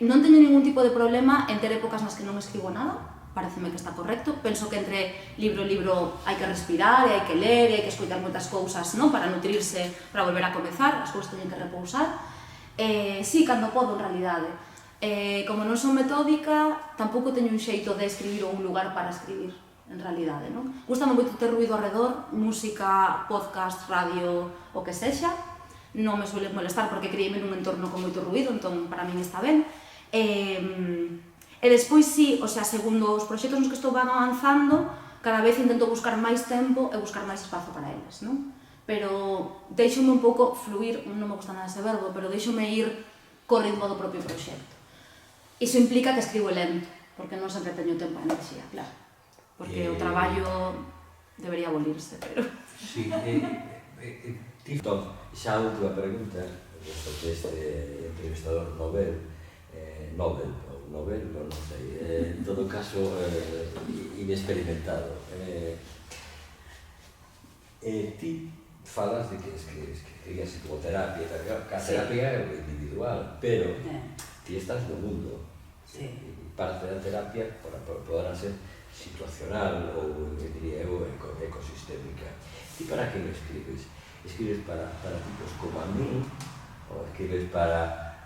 Non teño ningún tipo de problema en ter épocas nas que non escribo nada, pareceme que está correcto. Penso que entre libro e libro hai que respirar, e hai que ler, e hai que escoitar moitas cousas, non? Para nutrirse, para volver a comezar, as cousas teñen que repousar. Sí, cando podo, en realidade. Como non son metódica, tampouco teño un xeito de escribir ou un lugar para escribir, en realidade, non? Gústame moito ter ruido arredor, música, podcast, radio, o que sexa. Non me suele molestar porque criei-me nun entorno con moito ruido, entón para min está ben. E despois sí, o sea, segundo os proxectos nos que estou avanzando, cada vez intento buscar máis tempo e buscar máis espazo para eles, non? Pero deixome un pouco fluir, non me gusta nada ese verbo, pero deixome ir co ritmo do propio proxecto. Iso implica que escribo lento, porque non sempre teño tempo e enerxía, claro. Porque o traballo debería abolirse, pero... Sí, xa a última pregunta, deste entrevistador Nobel, non sei, en todo caso, inexperimentado. Ti falas de que escribías como terapia, a terapia é individual, pero ti estás no mundo. Parte da terapia poderá ser situacional ou, diría eu, ecosistémica. Ti para quen escribes? Escribes para tipos como a mí ou escribes para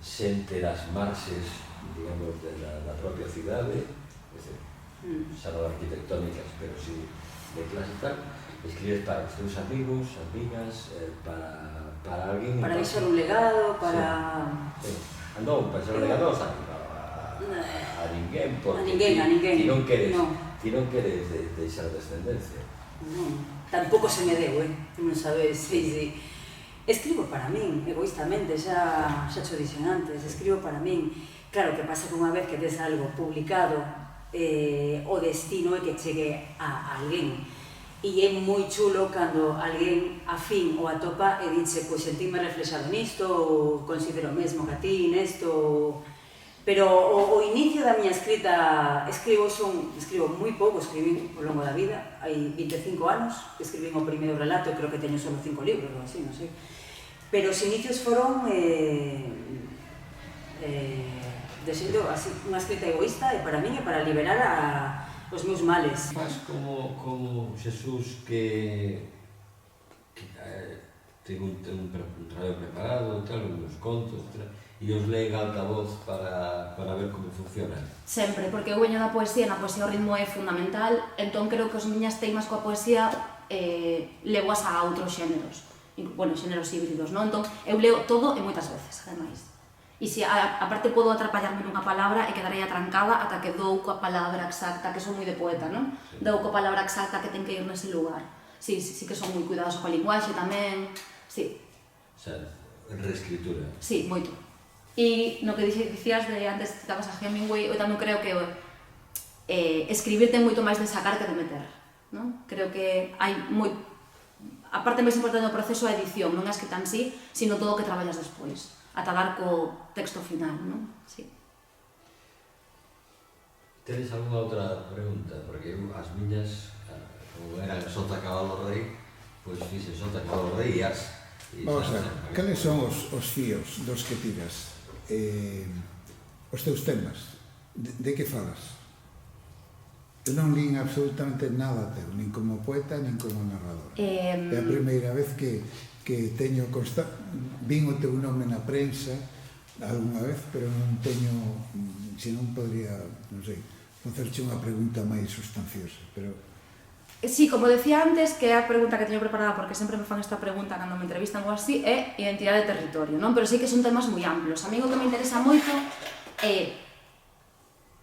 xente das marxes, digamos, da propia cidade, xa non arquitectónicas, pero si de clase tal, escribes para os teus amigos, amigas, para alguén... Para deixar un legado, para... Non, para deixar un legado a ninguén, porque a ninguén. Ti non queres deixar descendencia. Non, tampouco se me deu, non sabes, sí. Escribo para min, egoístamente, xa cho dixen antes, escribo para min. Claro, que pasa que unha vez que tes algo publicado, o destino é que chegue a alguén. E é moi chulo cando alguén afín o atopa e dixe, pois sentime reflexado nisto, ou considero mesmo que a ti, nesto... Pero o inicio da miña escrita, escribo moi pouco, escribí ao longo da vida, hai 25 anos, escribí o primeiro relato, creo que teño só 5 libros, ou así, non sei. Pero os inicios foron de xeito, así, unha escrita egoísta e para min e para liberar os meus males. Faz como Xesús que ten un traballo preparado, uns contos, e os leen a alta voz para ver como funciona. Sempre, porque eu veño da poesía, na poesía o ritmo é fundamental, entón creo que as miñas teimas coa poesía levoas a outros xéneros, bueno, xéneros híbridos, non? Entón, eu leo todo e moitas veces, ademais. E se aparte podo atrapallarme nunha palabra e quedarei atrancada ata que dou coa palabra exacta, que son moi de poeta, non? Dou coa palabra exacta que ten que ir nese lugar. Sí que son moi cuidadosa coa linguaxe tamén, sí. O sea, reescritura. Sí, moito. E no que dicías de antes citabas a Hemingway, eu tamén creo que escribir ten moito máis de sacar que de meter, non? Creo que hai a parte máis importante do proceso é a edición, non a escrita en sí, sino todo o que traballas despois, ata dar co texto final, non? Sí. Tenes alguna outra pregunta? Porque eu, as miñas, como eran Sota Cabalo Rei, pois fixe Sota Cabalo Rei e as... Vamos a ver, cales son os fíos dos que tiras? Os teus temas? De que falas? Eu non lín absolutamente nada teu, nin como poeta, nin como narrador. É a primeira vez que teño vin o teu nome na prensa algunha vez, pero non teño, se non podría, non sei, facerche unha pregunta máis sustanciosa, pero... Sí, como decía antes, que é a pregunta que teño preparada, porque sempre me fan esta pregunta cando me entrevistan ou así, é identidade de territorio, non? Pero sí que son temas moi amplos. A mí o que me interesa moito é...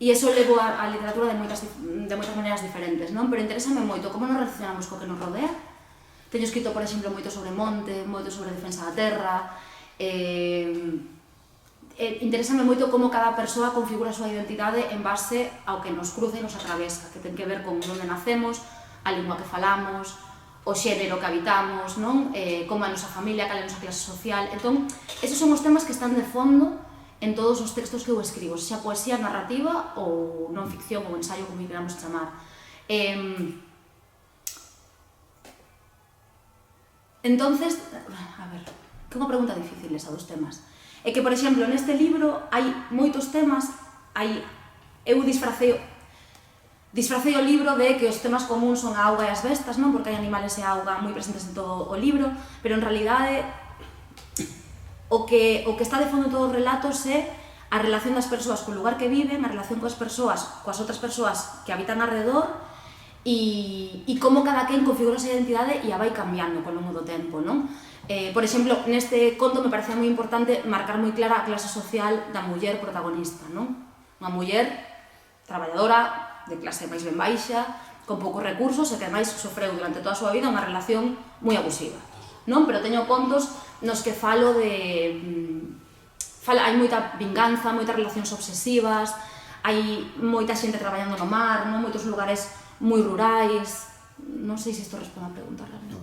E iso levo a literatura de moitas maneiras diferentes, non? Pero interésame moito como nos relacionamos co que nos rodea. Teño escrito, por exemplo, moito sobre monte, moito sobre defensa da terra. Interésame moito como cada persoa configura a súa identidade en base ao que nos cruza e nos atravesa, que ten que ver con onde nacemos, a lingua que falamos, o xénero que habitamos, non? Como a nosa familia, cal é a nosa clase social. Entón, esos son os temas que están de fondo en todos os textos que eu escribo, xa poesía narrativa ou non ficción ou ensaio, como queramos chamar. Entonces, a ver, que unha pregunta difícil esa dos temas. É que, por exemplo, neste libro hai moitos temas, eu disfracei o libro de que os temas comuns son a auga e as bestas, non? Porque hai animales e a auga moi presentes en todo o libro, pero en realidade o que está de fondo en todos os relatos é a relación das persoas co lugar que viven, a relación coas outras persoas que habitan alrededor e como cada quen configura esa identidade e a vai cambiando co longo do tempo, non? Por exemplo, neste conto me parecía moi importante marcar moi clara a clase social da muller protagonista, non? Unha muller traballadora, de clase máis ben baixa, con poucos recursos e que ademais sofreu durante toda a súa vida unha relación moi abusiva, non? Pero teño contos nos que falo de... hai moita vinganza, moitas relacións obsesivas, hai moita xente traballando no mar, non? Moitos lugares moi rurais... Non sei se isto responde a pregunta realmente.